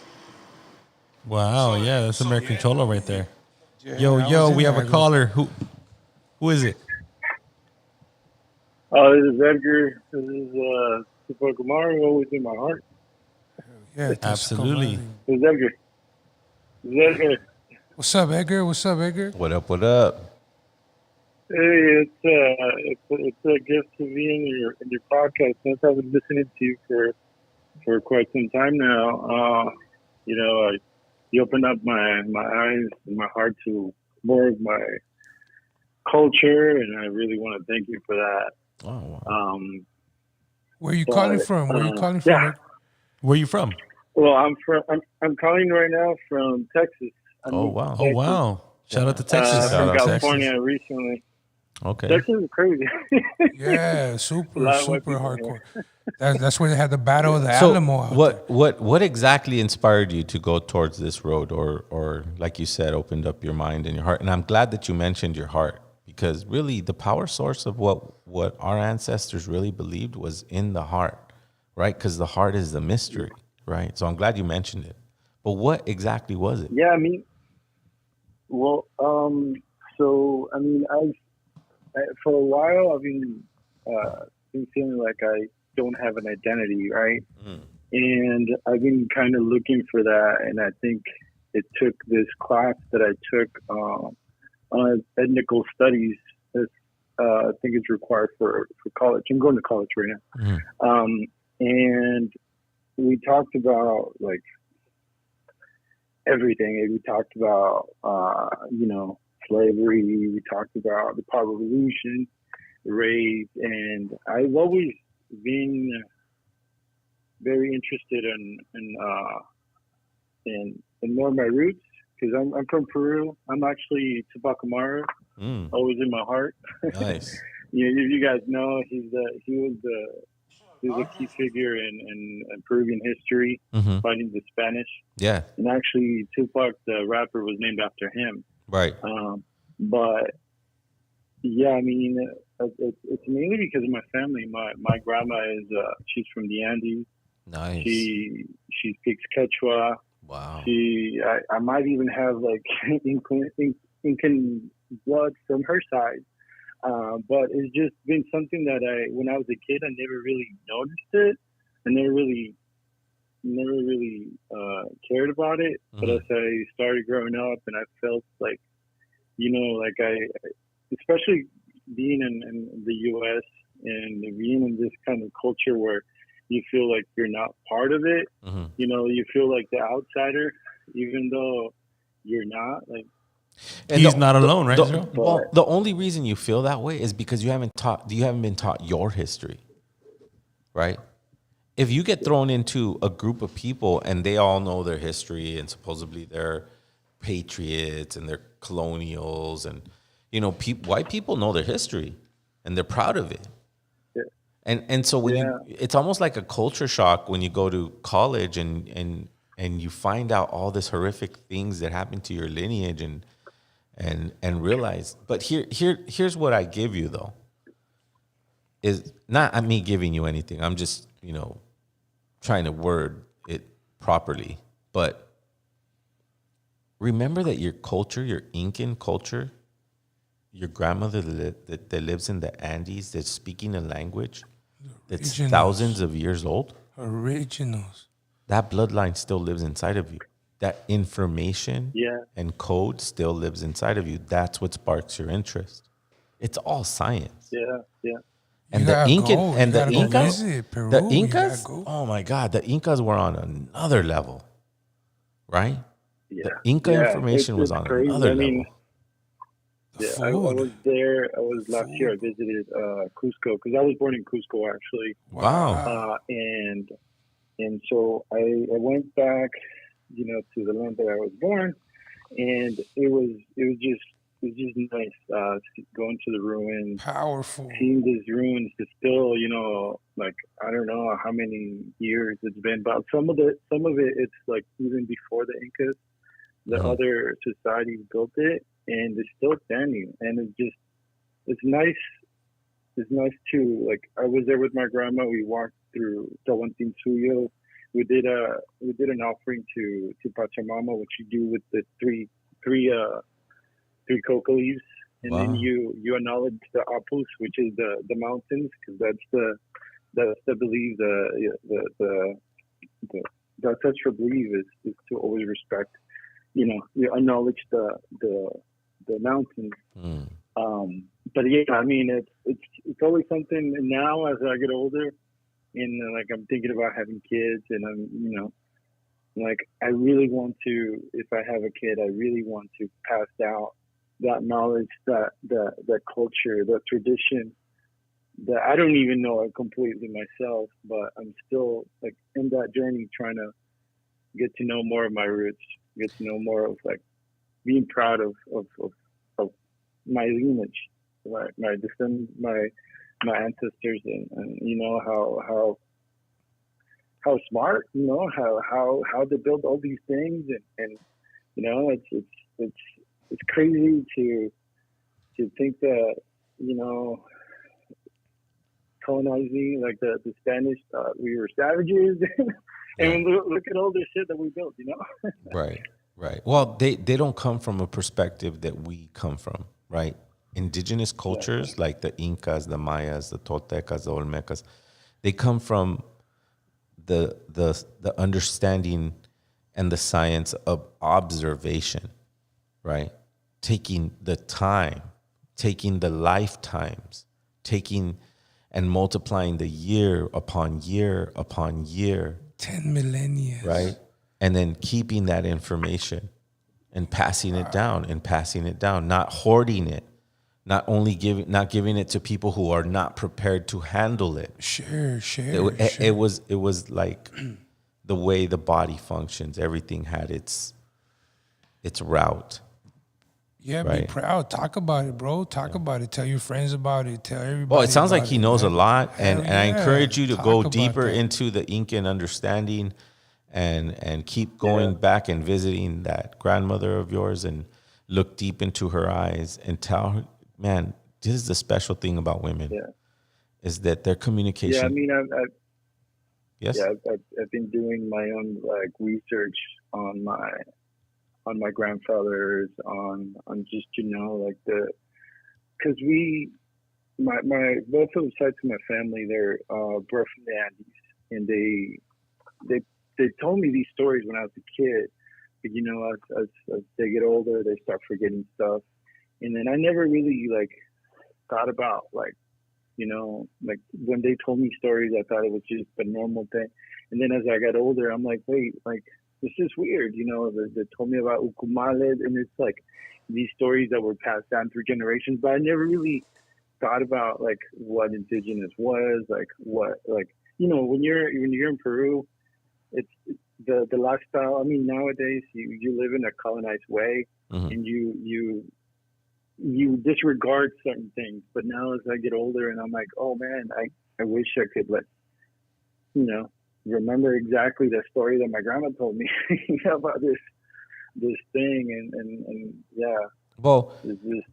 Wow, yeah, that's American Cholo right there. Yo, we have a caller. Who is it?
This is Edgar. This is Tupac Amaru, always in my heart.
Yeah,
absolutely.
This is Edgar. This is Edgar.
What's up, Edgar? What's up, Edgar?
What up? What up?
Hey, it's a gift to be in your podcast. Since I've been listening to you for quite some time now. You opened up my eyes and my heart to more of my culture, and I really want to thank you for that.
Oh, wow.
Where are you calling from? Where are you calling from?
Yeah.
Where are you from?
Well, I'm calling right now from Texas. I moved to Texas.
Oh, wow. Shout out to Texas.
From California recently.
Okay.
Texas is crazy.
Yeah, super hardcore. That's where they had the Battle of the
So
Alamo. out
what exactly inspired you to go towards this road, or like you said, opened up your mind and your heart? And I'm glad that you mentioned your heart, because really the power source of what our ancestors really believed was in the heart, right? Because the heart is the mystery, right? So I'm glad you mentioned it. But what exactly was it?
Yeah, for a while I've been feeling like I don't have an identity, right? And I've been kind of looking for that, and I think it took this class that I took on ethnical studies. I think it's required for college. I'm going to college right now. And we talked about like everything. We talked about slavery. We talked about the power revolution, race, and I've always been very interested in more of my roots, because I'm from Peru. I'm actually Tupac Amaru, always in my heart.
Nice.
You guys know he was a key figure in Peruvian history, fighting the Spanish.
Yeah.
And actually, Tupac, the rapper, was named after him.
Right.
But yeah, I mean, it's mainly because of my family. My grandma she's from the Andes.
Nice.
She speaks Quechua.
Wow.
I might even have like Incan blood from her side. But it's just been something that when I was a kid, I never really noticed it. I never really cared about it. But as I started growing up, and I felt like, especially being in the U.S. and being in this kind of culture where you feel like you're not part of it. You feel like the outsider, even though you're not. Like,
and he's not alone, right?
The only reason you feel that way is because you haven't been taught your history, right? If you get thrown into a group of people and they all know their history and supposedly they're patriots and they're colonials, and white people know their history and they're proud of it. And so when it's almost like a culture shock when you go to college and you find out all this horrific things that happen to your lineage and realize. But here's what I give you, though, is not me giving you anything. I'm just trying to word it properly. But remember that your culture, your Incan culture, your grandmother that lives in the Andes, that's speaking a language that's thousands of years old.
Originals.
That bloodline still lives inside of you. That information and code still lives inside of you. That's what sparks your interest. It's all science.
Yeah.
And the Incas, oh my God, the Incas were on another level, right?
Yeah.
The Inca information was on
crazy.
another level.
I was there. I was last year. I visited Cusco, because I was born in Cusco, actually.
Wow.
And so I went back, to the land that I was born, and it was just nice going to the ruins.
Powerful.
Seeing these ruins is still, like I don't know how many years it's been, but some of it it's like even before the Incas, the other societies built it, and it's still standing. And it's nice. It's nice to, like, I was there with my grandma. We walked through Tawantinsuyo. We did an offering to Pachamama, which you do with the three three coca leaves, and then
Wow.
you acknowledge the Apus, which is the mountains, because that's the belief, the ancestral belief is to always respect. You acknowledge the mountains. But yeah, I mean, it's always something. And now as I get older, and like I'm thinking about having kids, and I'm like I really want to. If I have a kid, I really want to pass down that knowledge, that the culture, the tradition that I don't even know it completely myself, but I'm still like in that journey trying to get to know more of my roots, get to know more of like being proud of my lineage, my descent, my ancestors, and how smart, how they build all these things, and it's crazy to think that colonizing, like the Spanish, we were savages, and look at all this shit that we built,
Right. Well, they don't come from a perspective that we come from, right? Indigenous cultures like the Incas, the Mayas, the Toltecas, the Olmecas, they come from the understanding and the science of observation, right? Taking the time, taking the lifetimes, taking and multiplying the year upon year upon year.
10 millennia.
Right? And then keeping that information and passing it down and passing it down, not hoarding it, not giving it to people who are not prepared to handle it.
Sure.
It was like the way the body functions. Everything had its route.
Yeah,
right?
Be proud. Talk about it, bro. Talk about it. Tell your friends about it. Tell everybody.
Well, it sounds like
about
he
it,
knows
man.
a lot, and I encourage you to
Talk
go
about
deeper
that.
into the Incan understanding, and keep going back and visiting that grandmother of yours, and look deep into her eyes and tell her, man, this is the special thing about women, is that their communication.
Yeah, I mean,
Yes.
Yeah, I've been doing my own like research on my grandfathers, on just like because my both of the sides of my family, they're brought from the Andes, and they told me these stories when I was a kid, but as they get older, they start forgetting stuff, and then I never really like thought about like when they told me stories, I thought it was just a normal thing. And then as I got older, I'm like, wait, like, this is weird. They told me about Ucumales, and it's like these stories that were passed down through generations, but I never really thought about like what Indigenous was, like what, like, when you're in Peru, it's the lifestyle. I mean, nowadays you live in a colonized way, and you disregard certain things. But now as I get older, and I'm like, oh man, I wish I could remember exactly the story that my grandma told me about this thing, and yeah.
Well,
it's just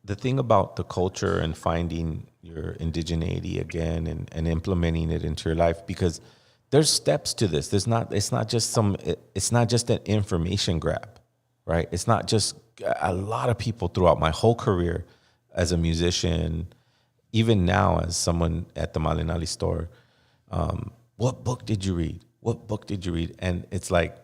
the thing about the culture and finding your indigeneity again and implementing it into your life, because there's steps to this. It's not just an information grab, right? It's not just a lot of people throughout my whole career as a musician, even now as someone at the Malinali store, what book did you read? What book did you read? And it's like,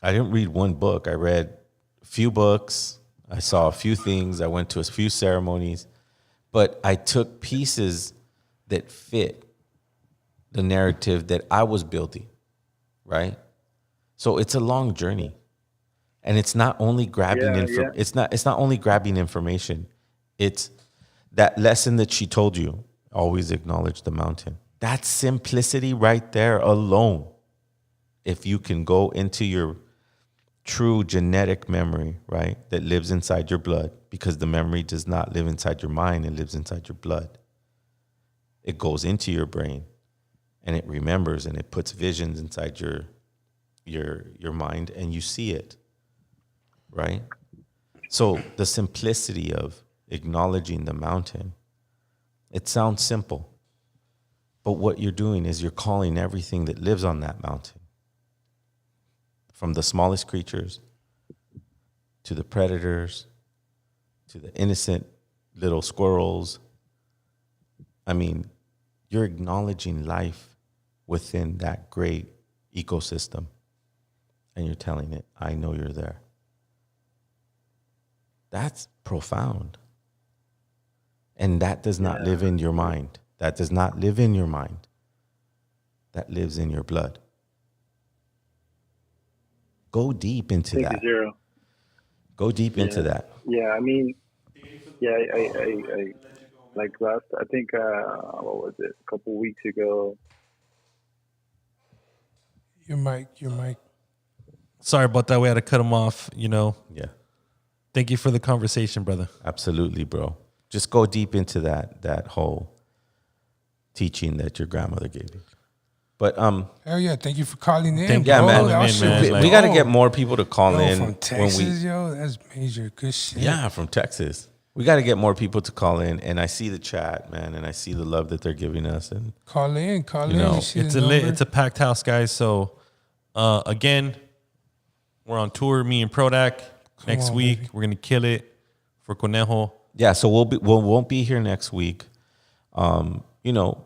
I didn't read one book. I read a few books. I saw a few things. I went to a few ceremonies, but I took pieces that fit the narrative that I was building, right? So it's a long journey. And it's not only grabbing it's not only grabbing information. It's that lesson that she told you, always acknowledge the mountain. That simplicity right there alone, if you can go into your true genetic memory, right, that lives inside your blood, because the memory does not live inside your mind, it lives inside your blood. It goes into your brain and it remembers, and it puts visions inside your mind, and you see it. Right? So the simplicity of acknowledging the mountain, it sounds simple, but what you're doing is you're calling everything that lives on that mountain, from the smallest creatures to the predators to the innocent little squirrels. I mean, you're acknowledging life within that great ecosystem. And you're telling it, I know you're there. That's profound. And that does not live in your mind. That does not live in your mind. That lives in your blood. Go deep into
Thank
that.
you, Zero.
Go deep into that.
Yeah, I mean, yeah, I like last, I think, what was it, a couple weeks ago.
Your mic.
Sorry about that. We had to cut him off, you know.
Yeah.
Thank you for the conversation, brother.
Absolutely, bro. Just go deep into that whole teaching that your grandmother gave you. But
hell yeah, thank you for calling in.
yeah,
bro.
man.
That shit
We got to get more people to call in
from Texas, that's major good shit.
Yeah, from Texas. We got to get more people to call in, and I see the chat, man, and I see the love that they're giving us. And
call in.
You know,
It's a packed house, guys. So again, we're on tour. Me and Prodak next
on,
week.
baby.
We're gonna kill it for Conejo.
Yeah, so we won't be here next week. You know,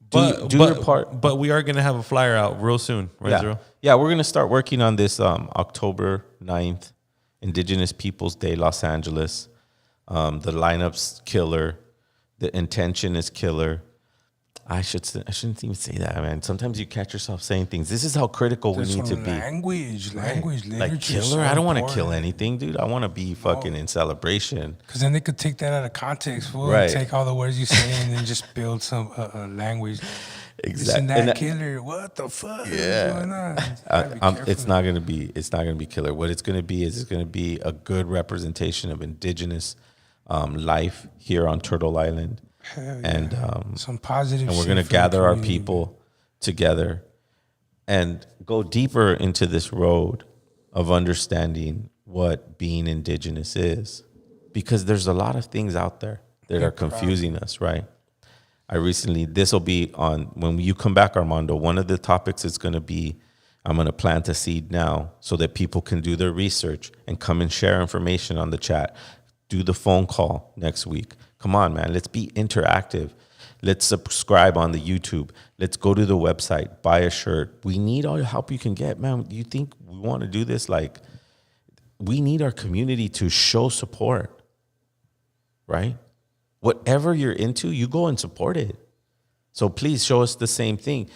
do your part.
But we are gonna have a flyer out real soon, right, Zero?
Yeah, we're gonna start working on this October 9th, Indigenous Peoples Day, Los Angeles. The lineup's killer. The intention is killer. I shouldn't even say that, man. Sometimes you catch yourself saying things. This is how critical we need to be.
Language, literature.
Like killer, I don't want to kill anything, dude. I want to be fucking in celebration.
Because then they could take that out of context, fool,
Right.
and take all the words you say and then just build some language. Isn't that killer? What the fuck?
Yeah.
What's going on?
It's not gonna be killer. What it's gonna be is it's gonna be a good representation of indigenous life here on Turtle Island. And
some positive
and we're
shit
gonna
for the
gather our
community,
people together and go deeper into this road of understanding what being indigenous is, because there's a lot of things out there that are confusing us, right? This will be on, when you come back, Armando, one of the topics is going to be, I'm going to plant a seed now so that people can do their research and come and share information on the chat. Do the phone call next week. Come on, man. Let's be interactive. Let's subscribe on the YouTube. Let's go to the website, buy a shirt. We need all the help you can get, man. You think we want to do this? Like, we need our community to show support, right? Whatever you're into, you go and support it. So please show us the same thing.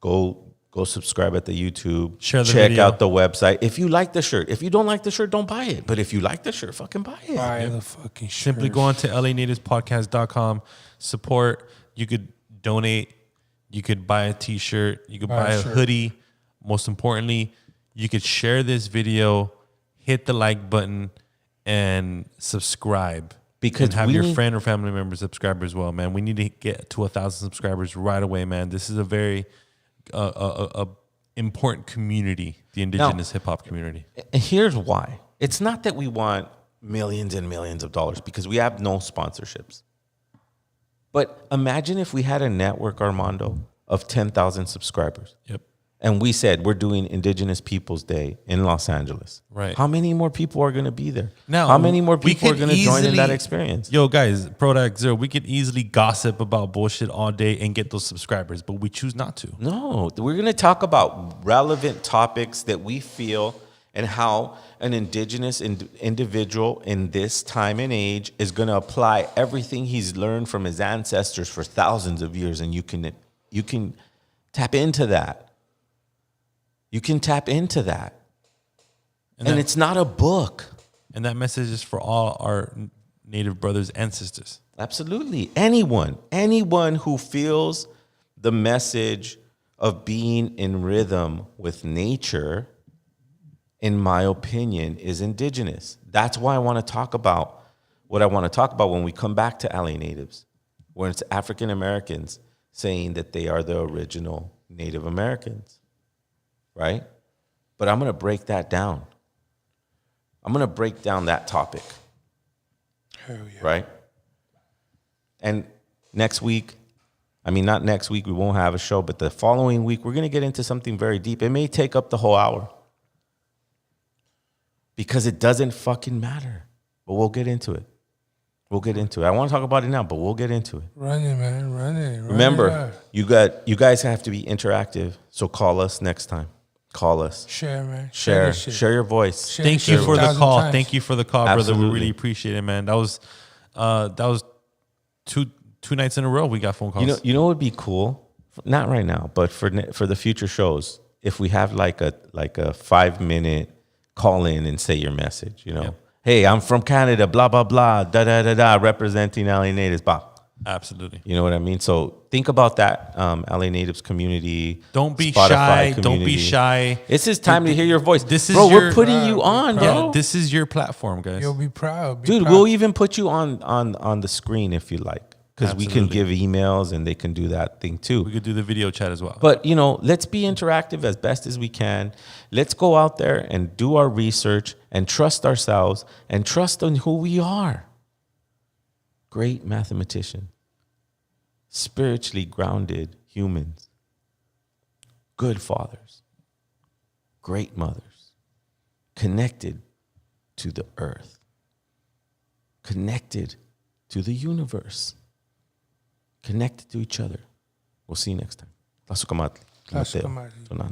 Go subscribe at the YouTube.
Share the
Check
video.
out the website. If you like the shirt. If you don't like the shirt, don't buy it. But if you like the shirt, fucking buy it.
Buy the fucking shirt.
Simply go on to LANativespodcast.com. Support. You could donate. You could buy a t-shirt. You could buy a hoodie. Most importantly, you could share this video, hit the like button, and subscribe.
Because
and have
we
your
need-
friend or family member subscribe as well, man. We need to get to 1,000 subscribers right away, man. This is a very important community, the indigenous hip hop community.
And here's why. It's not that we want millions and millions of dollars, because we have no sponsorships. But imagine if we had a network, Armando, of 10,000 subscribers.
Yep.
And we said we're doing Indigenous Peoples Day in Los Angeles.
Right.
How many more people are going to be there?
Now,
how many more
we
people are
could
going to join in
easily-
that experience?
Yo, guys, Product Zero, we could easily gossip about bullshit all day and get those subscribers, but we choose not to.
No, we're going to talk about relevant topics that we feel and how an indigenous individual in this time and age is going to apply everything he's learned from his ancestors for thousands of years. And you can tap into that. You can tap into that. And it's not a book.
And that message is for all our Native brothers and sisters.
Absolutely. Anyone who feels the message of being in rhythm with nature, in my opinion, is indigenous. That's why I want to talk about what I want to talk about when we come back to LA Natives, where it's African Americans saying that they are the original Native Americans, right? But I'm going to break that down. I'm going to break down that topic.
Hell yeah.
Right? And next week, not next week, we won't have a show, but the following week, we're going to get into something very deep. It may take up the whole hour. Because it doesn't fucking matter But we'll get into it. We'll get into it. I want to talk about it now, but we'll get into it.
Run it, man. Run it.
Remember, you guys have to be interactive. So call us next time. Call us.
Share, man.
Share your voice.
Thank you for the call.
times.
Thank you for the call, brother.
Absolutely.
We really appreciate it, man. That was two nights in a row we got phone calls.
You know what would be cool? Not right now, but for the future shows, if we have like a 5-minute call in and say your message, you know.
Yeah.
Hey, I'm from Canada, blah blah blah, da da da da, representing LA Natives, blah.
Absolutely.
You know what I mean? So think about that, LA Natives community.
Don't be
Spotify
shy.
community.
Don't be shy.
It's just time to hear your voice.
This is
we're putting you on, bro.
Yeah, this is your platform, guys.
You'll be proud.
Dude, we'll even put you on the screen if you like. Because we can give emails and they can do that thing too.
We could do the video chat as well.
But, let's be interactive as best as we can. Let's go out there and do our research and trust ourselves and trust in who we are. Great mathematician. Spiritually grounded humans. Good fathers. Great mothers. Connected to the earth. Connected to the universe. Connected to each other. We'll see you next time. Tasukamatli.
Tasukamatli.